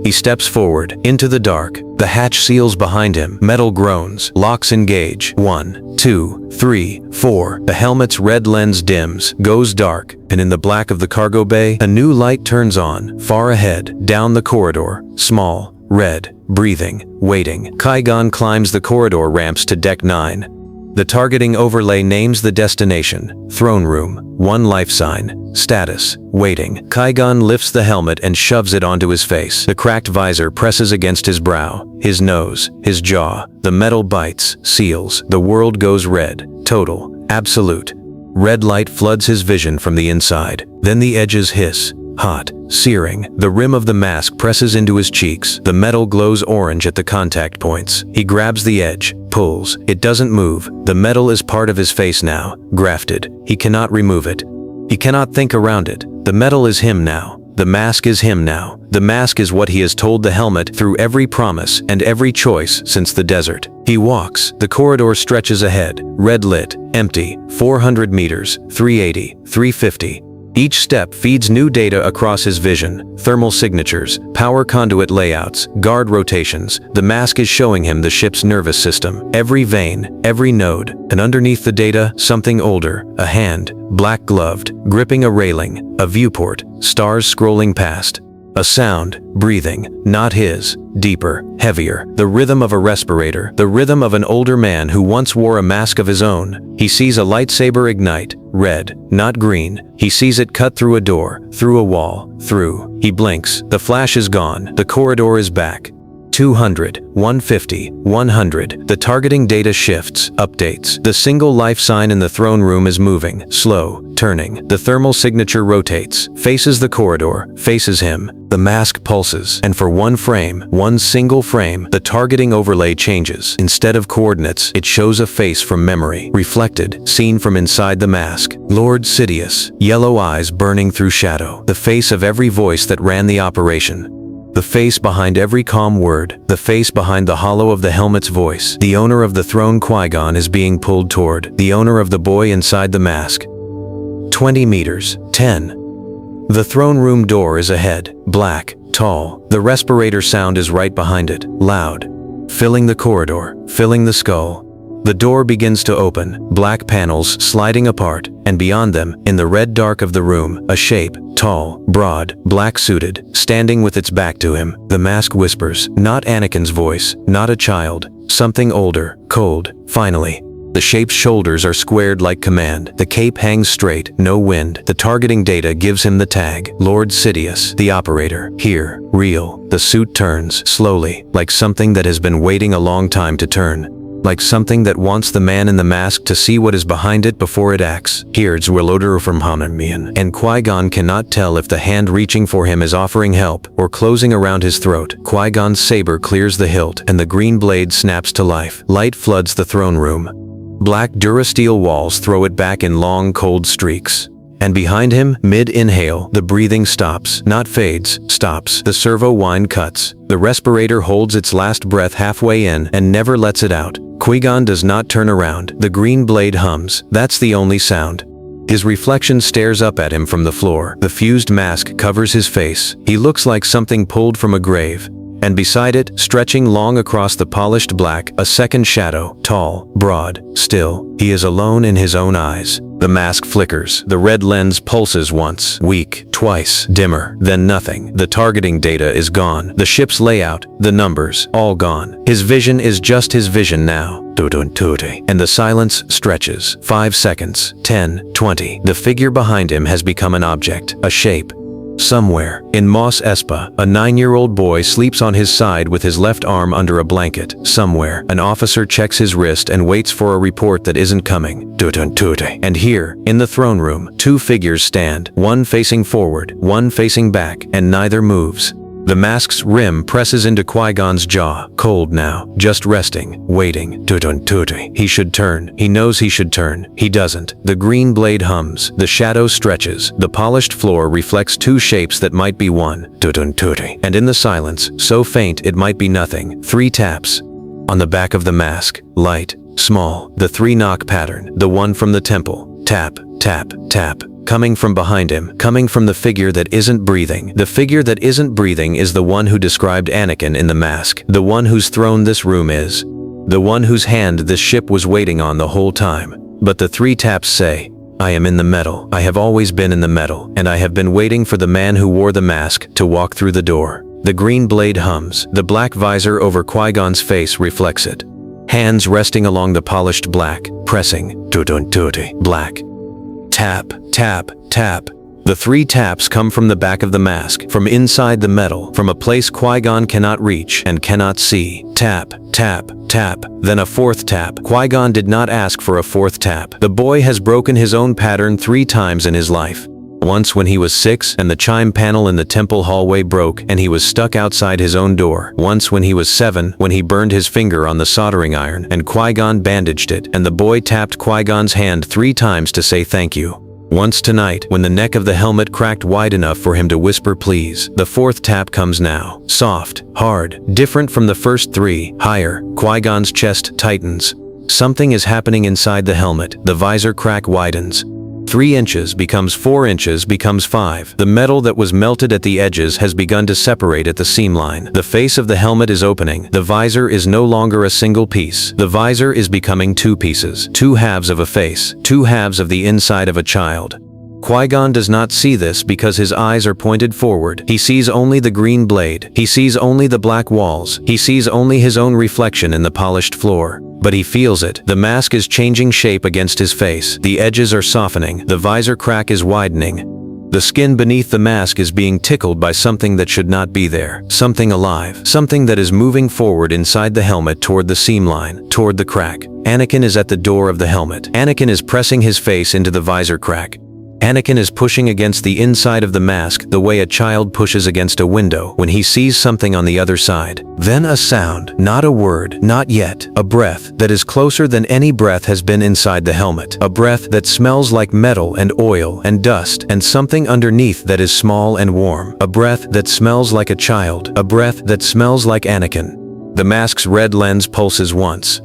He steps forward, into the dark. The hatch seals behind him. Metal groans. Locks engage. 1, 2, 3, 4. The helmet's red lens dims, goes dark, and in the black of the cargo bay, a new light turns on. Far ahead, down the corridor. Small, red, breathing, waiting. Qui-Gon climbs the corridor ramps to Deck 9. The targeting overlay names the destination, throne room, 1 life sign, status, waiting. Qui-Gon lifts the helmet and shoves it onto his face. The cracked visor presses against his brow, his nose, his jaw. The metal bites, seals. The world goes red, total, absolute. Red light floods his vision from the inside. Then the edges hiss, hot, searing. The rim of the mask presses into his cheeks. The metal glows orange at the contact points. He grabs the edge, pulls. It doesn't move. The metal is part of his face now, grafted. He cannot remove it. He cannot think around it. The metal is him now. The mask is him now. The mask is what he has told the helmet through every promise and every choice since the desert. He walks. The corridor stretches ahead, red lit, empty, 400 meters, 380, 350. Each step feeds new data across his vision, thermal signatures, power conduit layouts, guard rotations. The mask is showing him the ship's nervous system, every vein, every node, and underneath the data, something older, a hand, black-gloved, gripping a railing, a viewport, stars scrolling past. A sound, breathing, not his, deeper, heavier, the rhythm of a respirator, the rhythm of an older man who once wore a mask of his own. He sees a lightsaber ignite, red, not green. He sees it cut through a door, through a wall, through. He blinks, the flash is gone, the corridor is back. 200, 150, 100. The targeting data shifts, updates. The single life sign in the throne room is moving, slow, turning. The thermal signature rotates, faces the corridor, faces him. The mask pulses, and for one frame, one single frame, the targeting overlay changes. Instead of coordinates, it shows a face from memory, reflected, seen from inside the mask. Lord Sidious, yellow eyes burning through shadow. The face of every voice that ran the operation. The face behind every calm word, the face behind the hollow of the helmet's voice. The owner of the throne Qui-Gon is being pulled toward, the owner of the boy inside the mask. 20 meters, 10. The throne room door is ahead, black, tall. The respirator sound is right behind it, loud, filling the corridor, filling the skull. The door begins to open, black panels sliding apart, and beyond them, in the red dark of the room, a shape, tall, broad, black-suited, standing with its back to him. The mask whispers, not Anakin's voice, not a child, something older, cold. Finally, the shape's shoulders are squared like command. The cape hangs straight, no wind. The targeting data gives him the tag, Lord Sidious, the operator. Here, real. The suit turns, slowly, like something that has been waiting a long time to turn. Like something that wants the man in the mask to see what is behind it before it acts. Here's Willodor from Hanamian, and Qui-Gon cannot tell if the hand reaching for him is offering help or closing around his throat. Qui-Gon's saber clears the hilt, and the green blade snaps to life. Light floods the throne room. Black durasteel walls throw it back in long, cold streaks. And behind him, mid-inhale, the breathing stops, not fades, stops. The servo wind cuts. The respirator holds its last breath halfway in and never lets it out. Qui-Gon does not turn around. The green blade hums. That's the only sound. His reflection stares up at him from the floor. The fused mask covers his face. He looks like something pulled from a grave. And beside it, stretching long across the polished black, a second shadow, tall, broad, still. He is alone in his own eyes. The mask flickers. The red lens pulses once, weak, twice, dimmer, then nothing. The targeting data is gone. The ship's layout, the numbers, all gone. His vision is just his vision now. And the silence stretches. 5 seconds, 10, 20. The figure behind him has become an object, a shape. Somewhere, in Mos Espa, a 9-year-old boy sleeps on his side with his left arm under a blanket. Somewhere, an officer checks his wrist and waits for a report that isn't coming. And here, in the throne room, 2 figures stand, one facing forward, one facing back, and neither moves. The mask's rim presses into Qui-Gon's jaw, cold now, just resting, waiting. He should turn. He knows he should turn. He doesn't. The green blade hums. The shadow stretches. The polished floor reflects 2 shapes that might be one. And in the silence, so faint it might be nothing, 3 taps. On the back of the mask, light, small, the 3-knock pattern, the one from the temple. Tap, tap, tap. Coming from behind him, coming from the figure that isn't breathing. The figure that isn't breathing is the one who described Anakin in the mask, the one whose throne this room is, the one whose hand this ship was waiting on the whole time. But the 3 taps say, I am in the metal. I have always been in the metal, and I have been waiting for the man who wore the mask to walk through the door. The green blade hums. The black visor over Qui-Gon's face reflects it. hands resting along the polished black, pressing, black. Tap, tap, tap. The 3 taps come from the back of the mask, from inside the metal, from a place Qui-Gon cannot reach and cannot see. Tap, tap, tap. Then a 4th tap. Qui-Gon did not ask for a 4th tap. The boy has broken his own pattern 3 times in his life. Once when he was 6 and the chime panel in the temple hallway broke and he was stuck outside his own door. Once when he was 7 when he burned his finger on the soldering iron and Qui-Gon bandaged it and the boy tapped Qui-Gon's hand 3 times to say thank you. Once tonight, when the neck of the helmet cracked wide enough for him to whisper please. The 4th tap comes now. Soft, hard, different from the first 3, higher. Qui-Gon's chest tightens. Something is happening inside the helmet. The visor crack widens. 3 inches becomes 4 inches becomes 5. The metal that was melted at the edges has begun to separate at the seam line. The face of the helmet is opening. The visor is no longer a single piece. The visor is becoming 2 pieces. 2 halves of a face. 2 halves of the inside of a child. Qui-Gon does not see this because his eyes are pointed forward. He sees only the green blade. He sees only the black walls. He sees only his own reflection in the polished floor. But he feels it. The mask is changing shape against his face. The edges are softening. The visor crack is widening. The skin beneath the mask is being tickled by something that should not be there. Something alive. Something that is moving forward inside the helmet toward the seam line, toward the crack. Anakin is at the door of the helmet. Anakin is pressing his face into the visor crack. Anakin is pushing against the inside of the mask the way a child pushes against a window when he sees something on the other side. Then a sound, not a word, not yet, a breath that is closer than any breath has been inside the helmet. A breath that smells like metal and oil and dust and something underneath that is small and warm. A breath that smells like a child. A breath that smells like Anakin. The mask's red lens pulses once,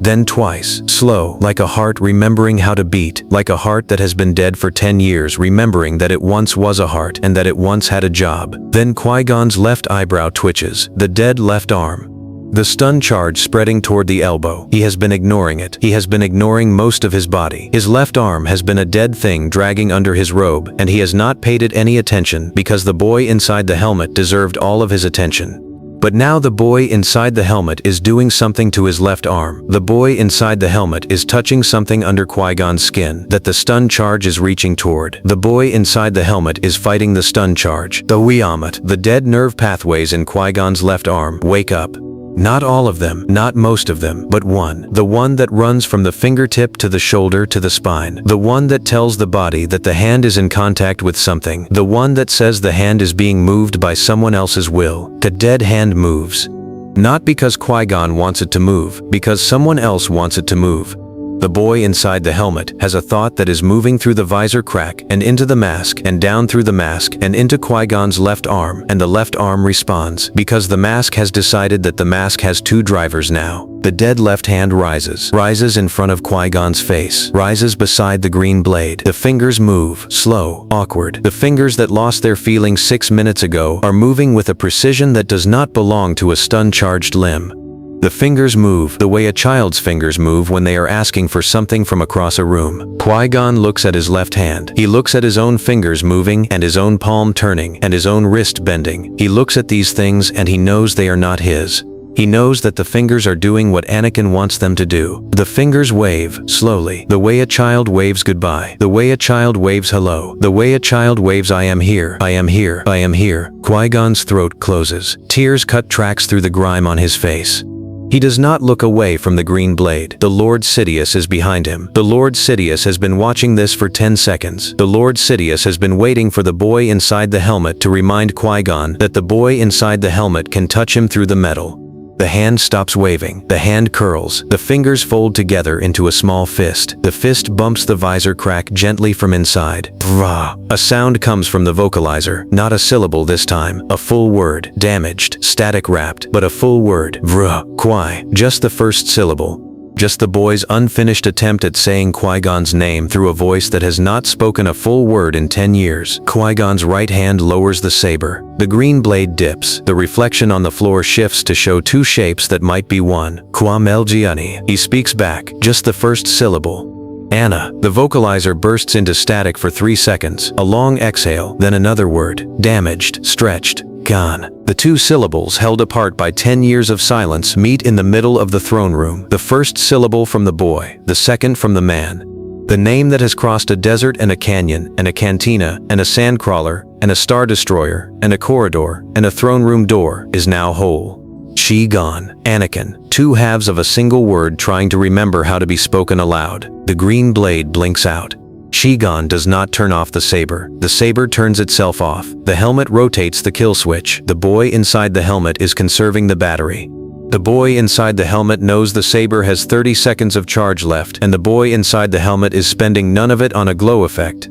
then twice, slow, like a heart remembering how to beat, like a heart that has been dead for 10 years remembering that it once was a heart and that it once had a job. Then Qui-Gon's left eyebrow twitches, the dead left arm. The stun charge spreading toward the elbow. He has been ignoring it. He has been ignoring most of his body. His left arm has been a dead thing dragging under his robe, and he has not paid it any attention because the boy inside the helmet deserved all of his attention. But now the boy inside the helmet is doing something to his left arm. The boy inside the helmet is touching something under Qui-Gon's skin that the stun charge is reaching toward. The boy inside the helmet is fighting the stun charge. The Wiamat, the dead nerve pathways in Qui-Gon's left arm, wake up. Not all of them, not most of them, but one. The one that runs from the fingertip to the shoulder to the spine. The one that tells the body that the hand is in contact with something. The one that says the hand is being moved by someone else's will. The dead hand moves. Not because Qui-Gon wants it to move, because someone else wants it to move. The boy inside the helmet has a thought that is moving through the visor crack and into the mask and down through the mask and into Qui-Gon's left arm, and the left arm responds because the mask has decided that the mask has 2 drivers now. The dead left hand rises in front of Qui-Gon's face, rises beside the green blade. The fingers move, slow, awkward. The fingers that lost their feeling 6 minutes ago are moving with a precision that does not belong to a stun-charged limb. The fingers move the way a child's fingers move when they are asking for something from across a room. Qui-Gon looks at his left hand. He looks at his own fingers moving and his own palm turning and his own wrist bending. He looks at these things and he knows they are not his. He knows that the fingers are doing what Anakin wants them to do. The fingers wave, slowly, the way a child waves goodbye, the way a child waves hello, the way a child waves I am here, I am here, I am here. Qui-Gon's throat closes. Tears cut tracks through the grime on his face. He does not look away from the green blade. The Lord Sidious is behind him. The Lord Sidious has been watching this for 10 seconds. The Lord Sidious has been waiting for the boy inside the helmet to remind Qui-Gon that the boy inside the helmet can touch him through the metal. The hand stops waving. The hand curls. The fingers fold together into a small fist. The fist bumps the visor crack gently from inside. Brah. A sound comes from the vocalizer. Not a syllable this time. A full word. Damaged. Static wrapped. But a full word. Vrah. Qui. Just the first syllable. Just the boy's unfinished attempt at saying Qui-Gon's name through a voice that has not spoken a full word in 10 years. Qui-Gon's right hand lowers the saber. The green blade dips. The reflection on the floor shifts to show 2 shapes that might be one. Qua Melgiani. He speaks back. Just the first syllable. Anna. The vocalizer bursts into static for 3 seconds. A long exhale, then another word. Damaged. Stretched. Qui-Gon. The two syllables held apart by 10 years of silence meet in the middle of the throne room. The first syllable from the boy, the second from the man. The name that has crossed a desert and a canyon, and a cantina, and a sandcrawler, and a star destroyer, and a corridor, and a throne room door, is now whole. Qui-Gon, Anakin, two halves of a single word trying to remember how to be spoken aloud. The green blade blinks out. Qui-Gon does not turn off the saber. The saber turns itself off. The helmet rotates the kill switch. The boy inside the helmet is conserving the battery. The boy inside the helmet knows the saber has 30 seconds of charge left, and the boy inside the helmet is spending none of it on a glow effect.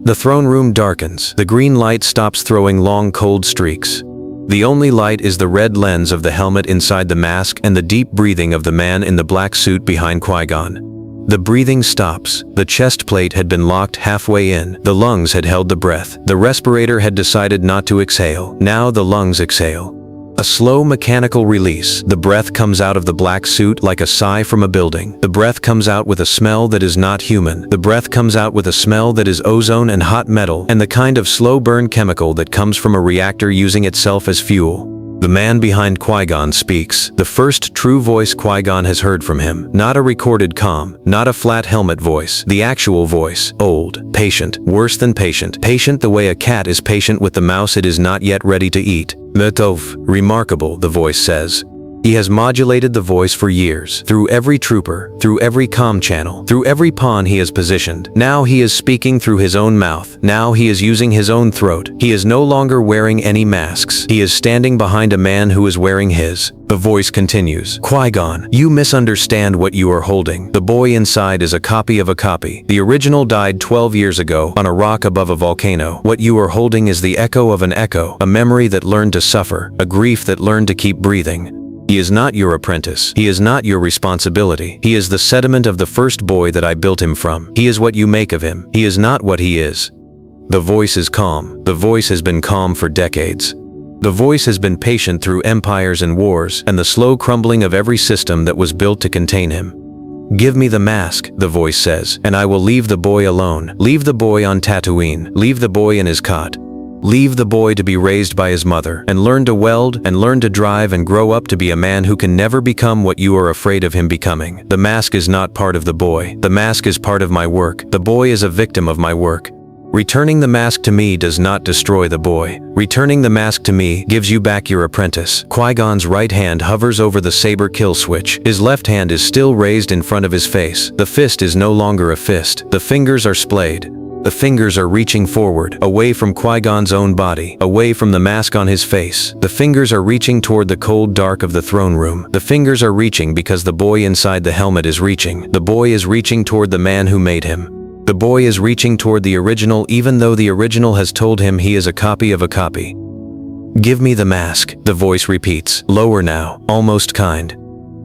The throne room darkens. The green light stops throwing long cold streaks. The only light is the red lens of the helmet inside the mask and the deep breathing of the man in the black suit behind Qui-Gon. The breathing stops. The chest plate had been locked halfway in. The lungs had held the breath. The respirator had decided not to exhale. Now the lungs exhale. A slow mechanical release. The breath comes out of the black suit like a sigh from a building. The breath comes out with a smell that is not human. The breath comes out with a smell that is ozone and hot metal, and the kind of slow burn chemical that comes from a reactor using itself as fuel. The man behind Qui-Gon speaks, the first true voice Qui-Gon has heard from him. Not a recorded comm, not a flat helmet voice. The actual voice. Old, patient, worse than patient. Patient the way a cat is patient with the mouse it is not yet ready to eat. Metov, remarkable, the voice says. He has modulated the voice for years, through every trooper, through every comm channel, through every pawn he has positioned. Now he is speaking through his own mouth. Now he is using his own throat. He is no longer wearing any masks. He is standing behind a man who is wearing his. The voice continues. Qui-Gon, you misunderstand what you are holding. The boy inside is a copy of a copy. The original died 12 years ago on a rock above a volcano. What you are holding is the echo of an echo, a memory that learned to suffer, a grief that learned to keep breathing. He is not your apprentice. He is not your responsibility. He is the sediment of the first boy that I built him from. He is what you make of him. He is not what he is. The voice is calm. The voice has been calm for decades. The voice has been patient through empires and wars and the slow crumbling of every system that was built to contain him. Give me the mask, the voice says, and I will leave the boy alone. Leave the boy on Tatooine. Leave the boy in his cot. Leave the boy to be raised by his mother, and learn to weld, and learn to drive, and grow up to be a man who can never become what you are afraid of him becoming. The mask is not part of the boy. The mask is part of my work. The boy is a victim of my work. Returning the mask to me does not destroy the boy. Returning the mask to me gives you back your apprentice. Qui-Gon's right hand hovers over the saber kill switch. His left hand is still raised in front of his face. The fist is no longer a fist. The fingers are splayed. The fingers are reaching forward, away from Qui-Gon's own body, away from the mask on his face. The fingers are reaching toward the cold dark of the throne room. The fingers are reaching because the boy inside the helmet is reaching. The boy is reaching toward the man who made him. The boy is reaching toward the original even though the original has told him he is a copy of a copy. Give me the mask, the voice repeats, lower now, almost kind.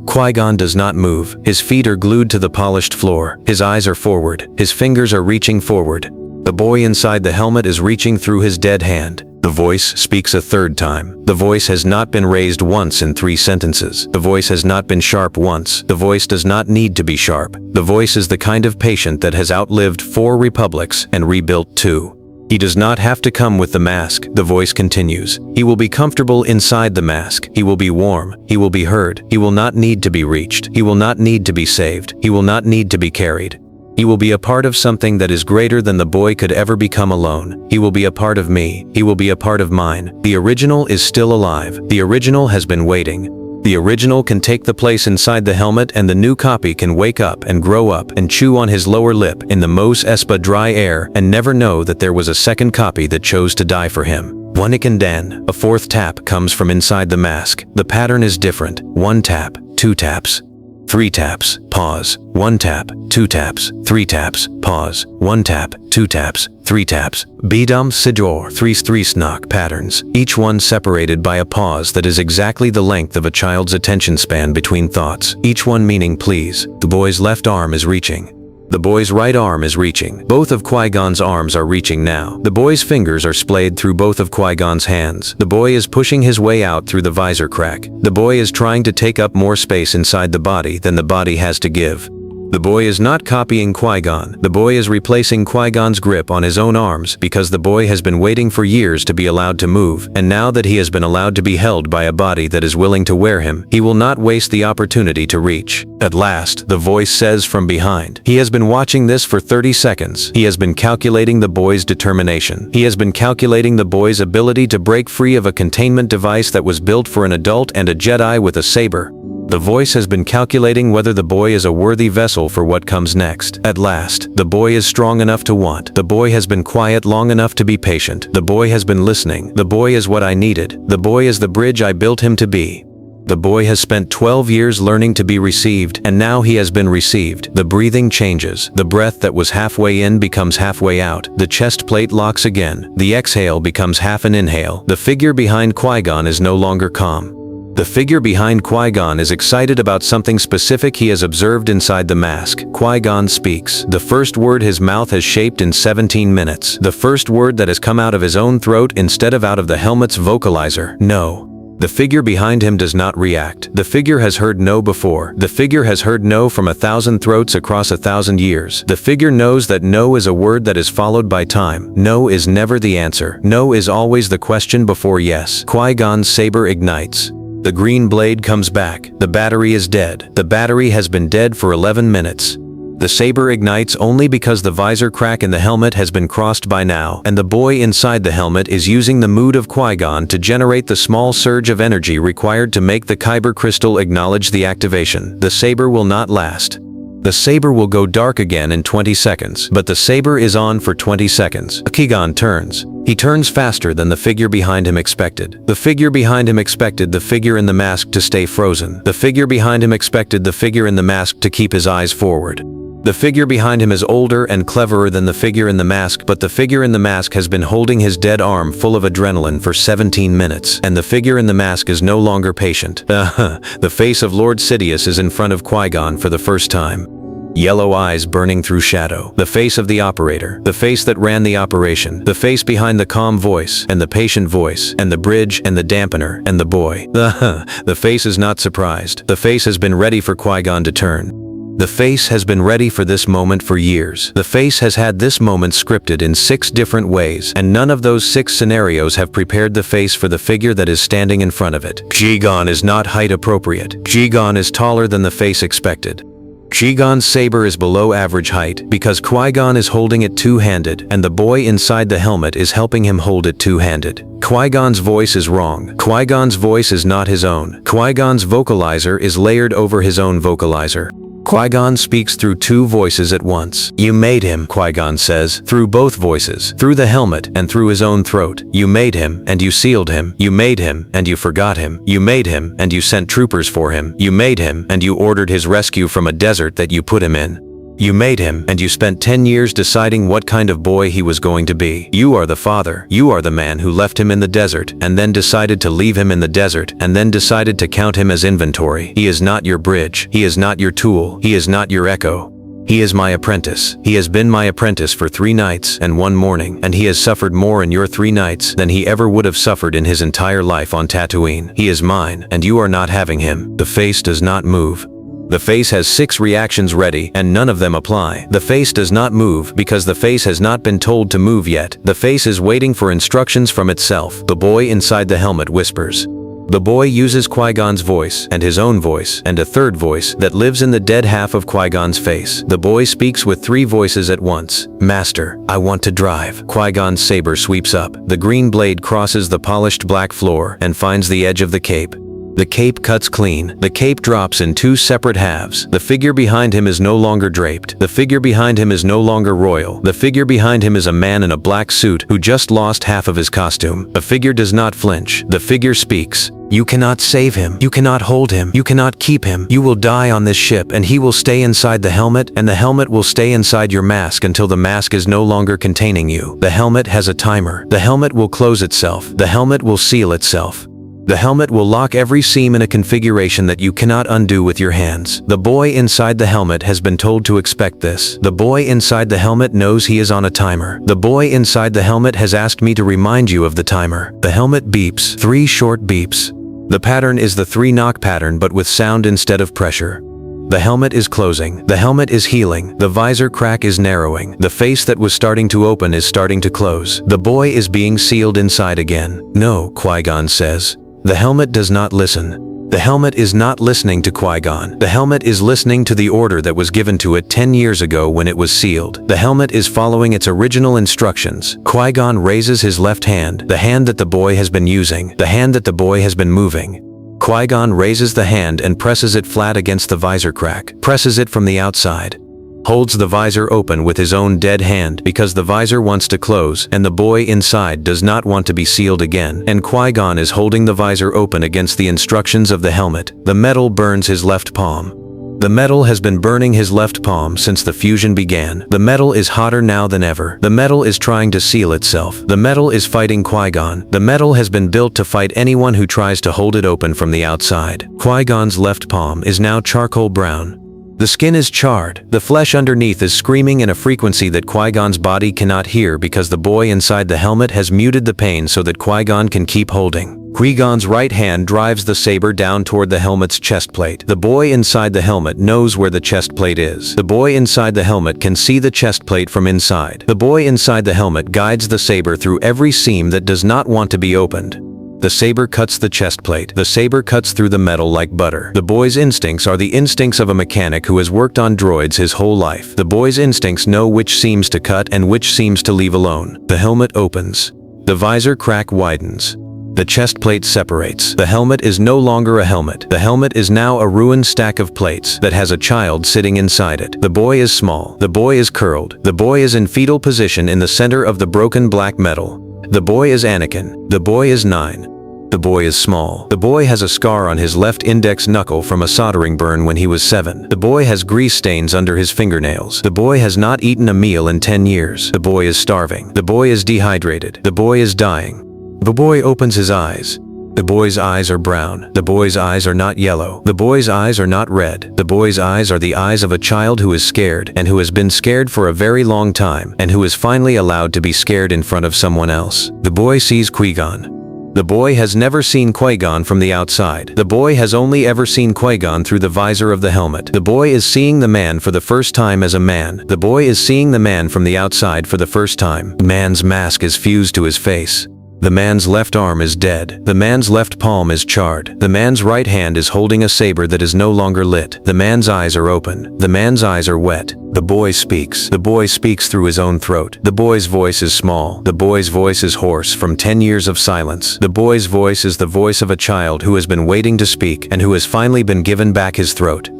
Qui-Gon does not move. His feet are glued to the polished floor. His eyes are forward. His fingers are reaching forward. The boy inside the helmet is reaching through his dead hand. The voice speaks a third time. The voice has not been raised once in 3 sentences. The voice has not been sharp once. The voice does not need to be sharp. The voice is the kind of patient that has outlived 4 republics and rebuilt 2. He does not have to come with the mask, the voice continues. He will be comfortable inside the mask. He will be warm. He will be heard. He will not need to be reached. He will not need to be saved. He will not need to be carried. He will be a part of something that is greater than the boy could ever become alone. He will be a part of me. He will be a part of mine. The original is still alive. The original has been waiting. The original can take the place inside the helmet and the new copy can wake up and grow up and chew on his lower lip in the Mos Espa dry air and never know that there was a second copy that chose to die for him. Wanikan Dan, a 4th tap comes from inside the mask. The pattern is different. 1 tap, 2 taps. 3 taps, pause, 1 tap, 2 taps, 3 taps, pause, 1 tap, 2 taps, 3 taps. Bidam Sidor 3 snock patterns, each one separated by a pause that is exactly the length of a child's attention span between thoughts, each one meaning please. The boy's left arm is reaching. The boy's right arm is reaching. Both of Qui-Gon's arms are reaching now. The boy's fingers are splayed through both of Qui-Gon's hands. The boy is pushing his way out through the visor crack. The boy is trying to take up more space inside the body than the body has to give. The boy is not copying Qui-Gon. The boy is replacing Qui-Gon's grip on his own arms because the boy has been waiting for years to be allowed to move, and now that he has been allowed to be held by a body that is willing to wear him, he will not waste the opportunity to reach. At last, the voice says from behind. He has been watching this for 30 seconds. He has been calculating the boy's determination. He has been calculating the boy's ability to break free of a containment device that was built for an adult and a Jedi with a saber. The voice has been calculating whether the boy is a worthy vessel for what comes next. At last, the boy is strong enough to want. The boy has been quiet long enough to be patient. The boy has been listening. The boy is what I needed. The boy is the bridge I built him to be. The boy has spent 12 years learning to be received, and now he has been received. The breathing changes. The breath that was halfway in becomes halfway out. The chest plate locks again. The exhale becomes half an inhale. The figure behind Qui-Gon is no longer calm. The figure behind Qui-Gon is excited about something specific he has observed inside the mask. Qui-Gon speaks. The first word his mouth has shaped in 17 minutes. The first word that has come out of his own throat instead of out of the helmet's vocalizer. No. The figure behind him does not react. The figure has heard no before. The figure has heard no from 1,000 throats across 1,000 years. The figure knows that no is a word that is followed by time. No is never the answer. No is always the question before yes. Qui-Gon's saber ignites. The green blade comes back. The battery is dead. The battery has been dead for 11 minutes. The saber ignites only because the visor crack in the helmet has been crossed by now, and the boy inside the helmet is using the mood of Qui-Gon to generate the small surge of energy required to make the kyber crystal acknowledge the activation. The saber will not last. The saber will go dark again in 20 seconds, but the saber is on for 20 seconds. Qui-Gon turns. He turns faster than the figure behind him expected. The figure behind him expected the figure in the mask to stay frozen. The figure behind him expected the figure in the mask to keep his eyes forward. The figure behind him is older and cleverer than the figure in the mask, but the figure in the mask has been holding his dead arm full of adrenaline for 17 minutes, and the figure in the mask is no longer patient. The face of Lord Sidious is in front of Qui-Gon for the first time. Yellow eyes burning through shadow. The face of the operator. The face that ran the operation. The face behind the calm voice, and the patient voice, and the bridge, and the dampener, and the boy. The face is not surprised. The face has been ready for Qui-Gon to turn. The face has been ready for this moment for years. The face has had this moment scripted in 6 different ways, and none of those 6 scenarios have prepared the face for the figure that is standing in front of it. Qui-Gon is not height appropriate. Qui-Gon is taller than the face expected. Qui-Gon's saber is below average height because Qui-Gon is holding it two-handed, and the boy inside the helmet is helping him hold it two-handed. Qui-Gon's voice is wrong. Qui-Gon's voice is not his own. Qui-Gon's vocalizer is layered over his own vocalizer. Qui-Gon speaks through 2 voices at once. You made him, Qui-Gon says, through both voices, through the helmet and through his own throat. You made him, and you sealed him. You made him, and you forgot him. You made him, and you sent troopers for him. You made him, and you ordered his rescue from a desert that you put him in. You made him, and you spent 10 years deciding what kind of boy he was going to be. You are the father. You are the man who left him in the desert, and then decided to leave him in the desert, and then decided to count him as inventory. He is not your bridge. He is not your tool. He is not your echo. He is my apprentice. He has been my apprentice for 3 nights and 1 morning, and he has suffered more in your 3 nights than he ever would have suffered in his entire life on Tatooine. He is mine, and you are not having him. The face does not move. The face has 6 reactions ready, and none of them apply. The face does not move because the face has not been told to move yet. The face is waiting for instructions from itself. The boy inside the helmet whispers. The boy uses Qui-Gon's voice, and his own voice, and a third voice that lives in the dead half of Qui-Gon's face. The boy speaks with 3 voices at once. Master, I want to drive. Qui-Gon's saber sweeps up. The green blade crosses the polished black floor and finds the edge of the cape. The cape cuts clean. The cape drops in 2 separate halves. The figure behind him is no longer draped. The figure behind him is no longer royal. The figure behind him is a man in a black suit who just lost half of his costume. The figure does not flinch. The figure speaks. You cannot save him. You cannot hold him. You cannot keep him. You will die on this ship, and he will stay inside the helmet, and the helmet will stay inside your mask until the mask is no longer containing you. The helmet has a timer. The helmet will close itself. The helmet will seal itself. The helmet will lock every seam in a configuration that you cannot undo with your hands. The boy inside the helmet has been told to expect this. The boy inside the helmet knows he is on a timer. The boy inside the helmet has asked me to remind you of the timer. The helmet beeps. 3 short beeps. The pattern is the 3 knock pattern but with sound instead of pressure. The helmet is closing. The helmet is healing. The visor crack is narrowing. The face that was starting to open is starting to close. The boy is being sealed inside again. No, Qui-Gon says. The helmet does not listen. The helmet is not listening to Qui-Gon. The helmet is listening to the order that was given to it 10 years ago when it was sealed. The helmet is following its original instructions. Qui-Gon raises his left hand, the hand that the boy has been using, the hand that the boy has been moving. Qui-Gon raises the hand and presses it flat against the visor crack, presses it from the outside. Holds the visor open with his own dead hand because the visor wants to close and the boy inside does not want to be sealed again, and Qui-Gon is holding the visor open against the instructions of the helmet. The metal burns his left palm. The metal has been burning his left palm since the fusion began. The metal is hotter now than ever. The metal is trying to seal itself. The metal is fighting Qui-Gon. The metal has been built to fight anyone who tries to hold it open from the outside. Qui-Gon's left palm is now charcoal brown. The skin is charred, the flesh underneath is screaming in a frequency that Qui-Gon's body cannot hear because the boy inside the helmet has muted the pain so that Qui-Gon can keep holding. Qui-Gon's right hand drives the saber down toward the helmet's chest plate. The boy inside the helmet knows where the chest plate is. The boy inside the helmet can see the chest plate from inside. The boy inside the helmet guides the saber through every seam that does not want to be opened. The saber cuts the chest plate. The saber cuts through the metal like butter. The boy's instincts are the instincts of a mechanic who has worked on droids his whole life. The boy's instincts know which seams to cut and which seams to leave alone. The helmet opens. The visor crack widens. The chest plate separates. The helmet is no longer a helmet. The helmet is now a ruined stack of plates that has a child sitting inside it. The boy is small. The boy is curled. The boy is in fetal position in the center of the broken black metal. The boy is Anakin. The boy is 9. The boy is small. The boy has a scar on his left index knuckle from a soldering burn when he was 7. The boy has grease stains under his fingernails. The boy has not eaten a meal in 10 years. The boy is starving. The boy is dehydrated. The boy is dying. The boy opens his eyes. The boy's eyes are brown. The boy's eyes are not yellow. The boy's eyes are not red. The boy's eyes are the eyes of a child who is scared and who has been scared for a very long time and who is finally allowed to be scared in front of someone else. The boy sees Qui-Gon. The boy has never seen Qui-Gon from the outside. The boy has only ever seen Qui-Gon through the visor of the helmet. The boy is seeing the man for the first time as a man. The boy is seeing the man from the outside for the first time. The man's mask is fused to his face. The man's left arm is dead. The man's left palm is charred. The man's right hand is holding a saber that is no longer lit. The man's eyes are open. The man's eyes are wet. The boy speaks. The boy speaks through his own throat. The boy's voice is small. The boy's voice is hoarse from 10 years of silence. The boy's voice is the voice of a child who has been waiting to speak and who has finally been given back his throat.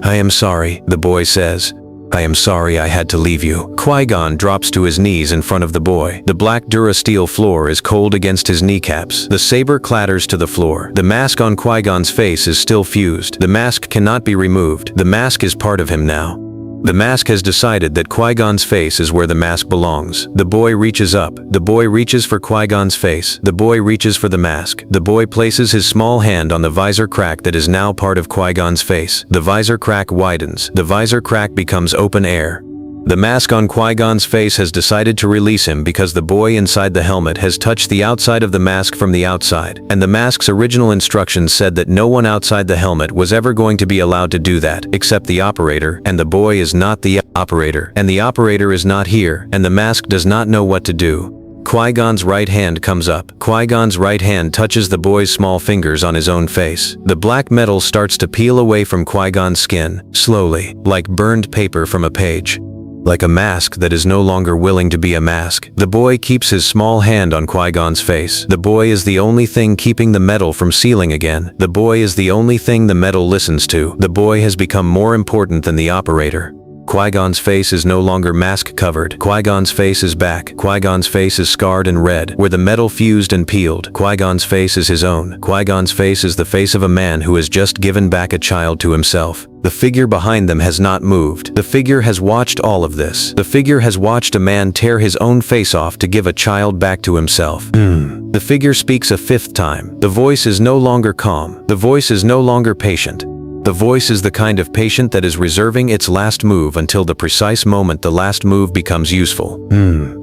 "I am sorry," the boy says. "I am sorry I had to leave you." Qui-Gon drops to his knees in front of the boy. The black Durasteel floor is cold against his kneecaps. The saber clatters to the floor. The mask on Qui-Gon's face is still fused. The mask cannot be removed. The mask is part of him now. The mask has decided that Qui-Gon's face is where the mask belongs. The boy reaches up. The boy reaches for Qui-Gon's face. The boy reaches for the mask. The boy places his small hand on the visor crack that is now part of Qui-Gon's face. The visor crack widens. The visor crack becomes open air. The mask on Qui-Gon's face has decided to release him because the boy inside the helmet has touched the outside of the mask from the outside, and the mask's original instructions said that no one outside the helmet was ever going to be allowed to do that, except the operator, and the boy is not the operator, and the operator is not here, and the mask does not know what to do. Qui-Gon's right hand comes up. Qui-Gon's right hand touches the boy's small fingers on his own face. The black metal starts to peel away from Qui-Gon's skin, slowly, like burned paper from a page. Like a mask that is no longer willing to be a mask. The boy keeps his small hand on Qui-Gon's face. The boy is the only thing keeping the metal from sealing again. The boy is the only thing the metal listens to. The boy has become more important than the operator. Qui-Gon's face is no longer mask covered. Qui-Gon's face is back. Qui-Gon's face is scarred and red, where the metal fused and peeled. Qui-Gon's face is his own. Qui-Gon's face is the face of a man who has just given back a child to himself. The figure behind them has not moved. The figure has watched all of this. The figure has watched a man tear his own face off to give a child back to himself. The figure speaks a 5th time. The voice is no longer calm. The voice is no longer patient. The voice is the kind of patient that is reserving its last move until the precise moment the last move becomes useful.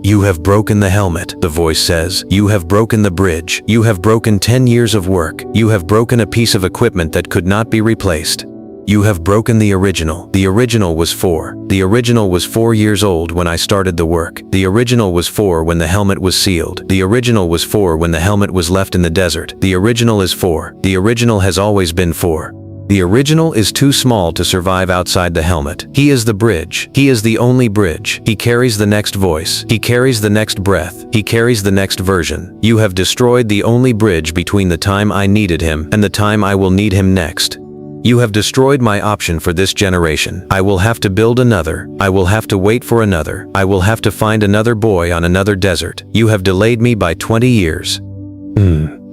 You have broken the helmet, the voice says. You have broken the bridge. You have broken 10 years of work. You have broken a piece of equipment that could not be replaced. You have broken the original. The original was 4. The original was 4 years old when I started the work. The original was 4 when the helmet was sealed. The original was 4 when the helmet was left in the desert. The original is 4. The original has always been 4. The original is too small to survive outside the helmet. He is the bridge. He is the only bridge. He carries the next voice. He carries the next breath. He carries the next version. You have destroyed the only bridge between the time I needed him and the time I will need him next. You have destroyed my option for this generation. I will have to build another. I will have to wait for another. I will have to find another boy on another desert. You have delayed me by 20 years.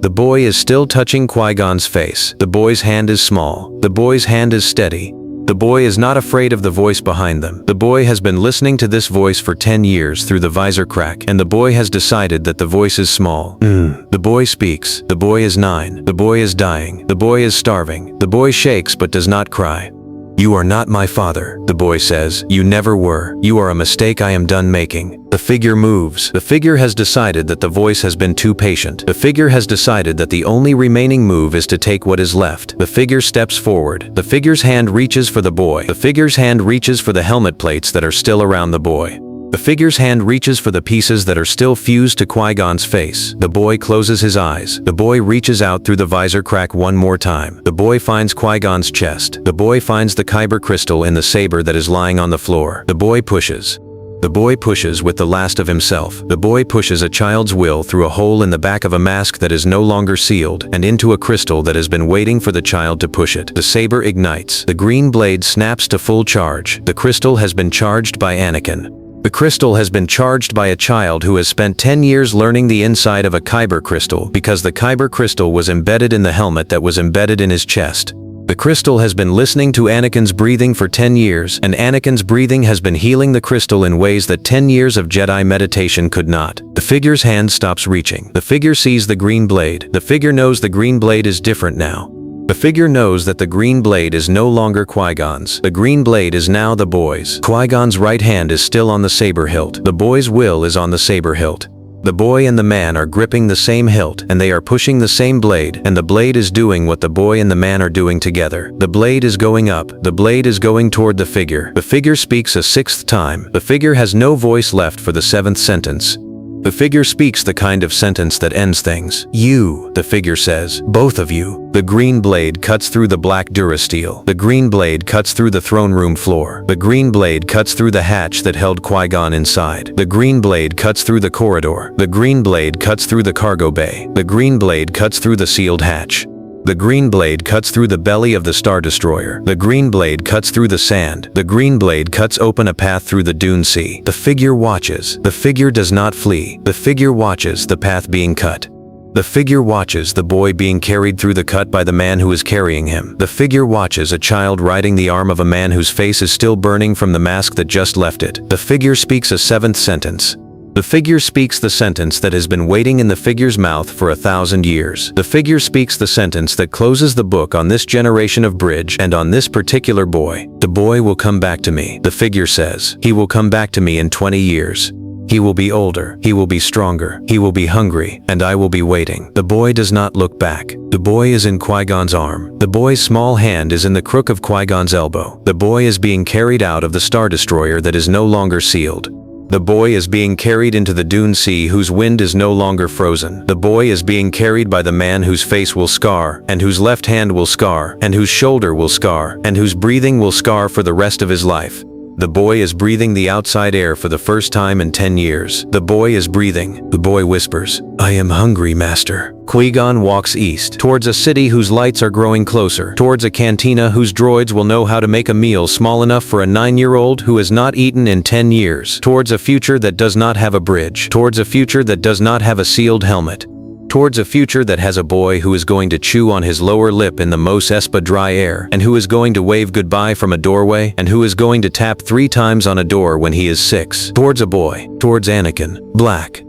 The boy is still touching Qui-Gon's face. The boy's hand is small. The boy's hand is steady. The boy is not afraid of the voice behind them. The boy has been listening to this voice for 10 years through the visor crack, and the boy has decided that the voice is small. The boy speaks. The boy is 9. The boy is dying. The boy is starving. The boy shakes but does not cry. You are not my father, the boy says. You never were. You are a mistake I am done making. The figure moves. The figure has decided that the voice has been too patient. The figure has decided that the only remaining move is to take what is left. The figure steps forward. The figure's hand reaches for the boy. The figure's hand reaches for the helmet plates that are still around the boy. The figure's hand reaches for the pieces that are still fused to Qui-Gon's face. The boy closes his eyes. The boy reaches out through the visor crack one more time. The boy finds Qui-Gon's chest. The boy finds the kyber crystal in the saber that is lying on the floor. The boy pushes. The boy pushes with the last of himself. The boy pushes a child's will through a hole in the back of a mask that is no longer sealed and into a crystal that has been waiting for the child to push it. The saber ignites. The green blade snaps to full charge. The crystal has been charged by Anakin. The crystal has been charged by a child who has spent 10 years learning the inside of a kyber crystal because the kyber crystal was embedded in the helmet that was embedded in his chest. The crystal has been listening to Anakin's breathing for 10 years, and Anakin's breathing has been healing the crystal in ways that 10 years of Jedi meditation could not. The figure's hand stops reaching. The figure sees the green blade. The figure knows the green blade is different now. The figure knows that the green blade is no longer Qui-Gon's. The green blade is now the boy's. Qui-Gon's right hand is still on the saber hilt. The boy's will is on the saber hilt. The boy and the man are gripping the same hilt, and they are pushing the same blade, and the blade is doing what the boy and the man are doing together. The blade is going up. The blade is going toward the figure. The figure speaks a 6th time. The figure has no voice left for the 7th sentence. The figure speaks the kind of sentence that ends things. You, the figure says, both of you. The green blade cuts through the black durasteel. The green blade cuts through the throne room floor. The green blade cuts through the hatch that held Qui-Gon inside. The green blade cuts through the corridor. The green blade cuts through the cargo bay. The green blade cuts through the sealed hatch. The green blade cuts through the belly of the Star Destroyer. The green blade cuts through the sand. The green blade cuts open a path through the dune sea. The figure watches. The figure does not flee. The figure watches the path being cut. The figure watches the boy being carried through the cut by the man who is carrying him. The figure watches a child riding the arm of a man whose face is still burning from the mask that just left it. The figure speaks a 7th sentence. The figure speaks the sentence that has been waiting in the figure's mouth for 1,000 years. The figure speaks the sentence that closes the book on this generation of bridge and on this particular boy. The boy will come back to me, the figure says. He will come back to me in 20 years. He will be older. He will be stronger. He will be hungry, and I will be waiting. The boy does not look back. The boy is in Qui-Gon's arm. The boy's small hand is in the crook of Qui-Gon's elbow. The boy is being carried out of the Star Destroyer that is no longer sealed. The boy is being carried into the dune sea whose wind is no longer frozen. The boy is being carried by the man whose face will scar, and whose left hand will scar, and whose shoulder will scar, and whose breathing will scar for the rest of his life. The boy is breathing the outside air for the first time in 10 years. The boy is breathing. The boy whispers, "I am hungry, Master." Qui-Gon walks east, towards a city whose lights are growing closer, towards a cantina whose droids will know how to make a meal small enough for a 9-year-old who has not eaten in 10 years, towards a future that does not have a bridge, towards a future that does not have a sealed helmet, towards a future that has a boy who is going to chew on his lower lip in the Mos Espa dry air, and who is going to wave goodbye from a doorway, and who is going to tap 3 times on a door when he is 6. Towards a boy, towards Anakin, black,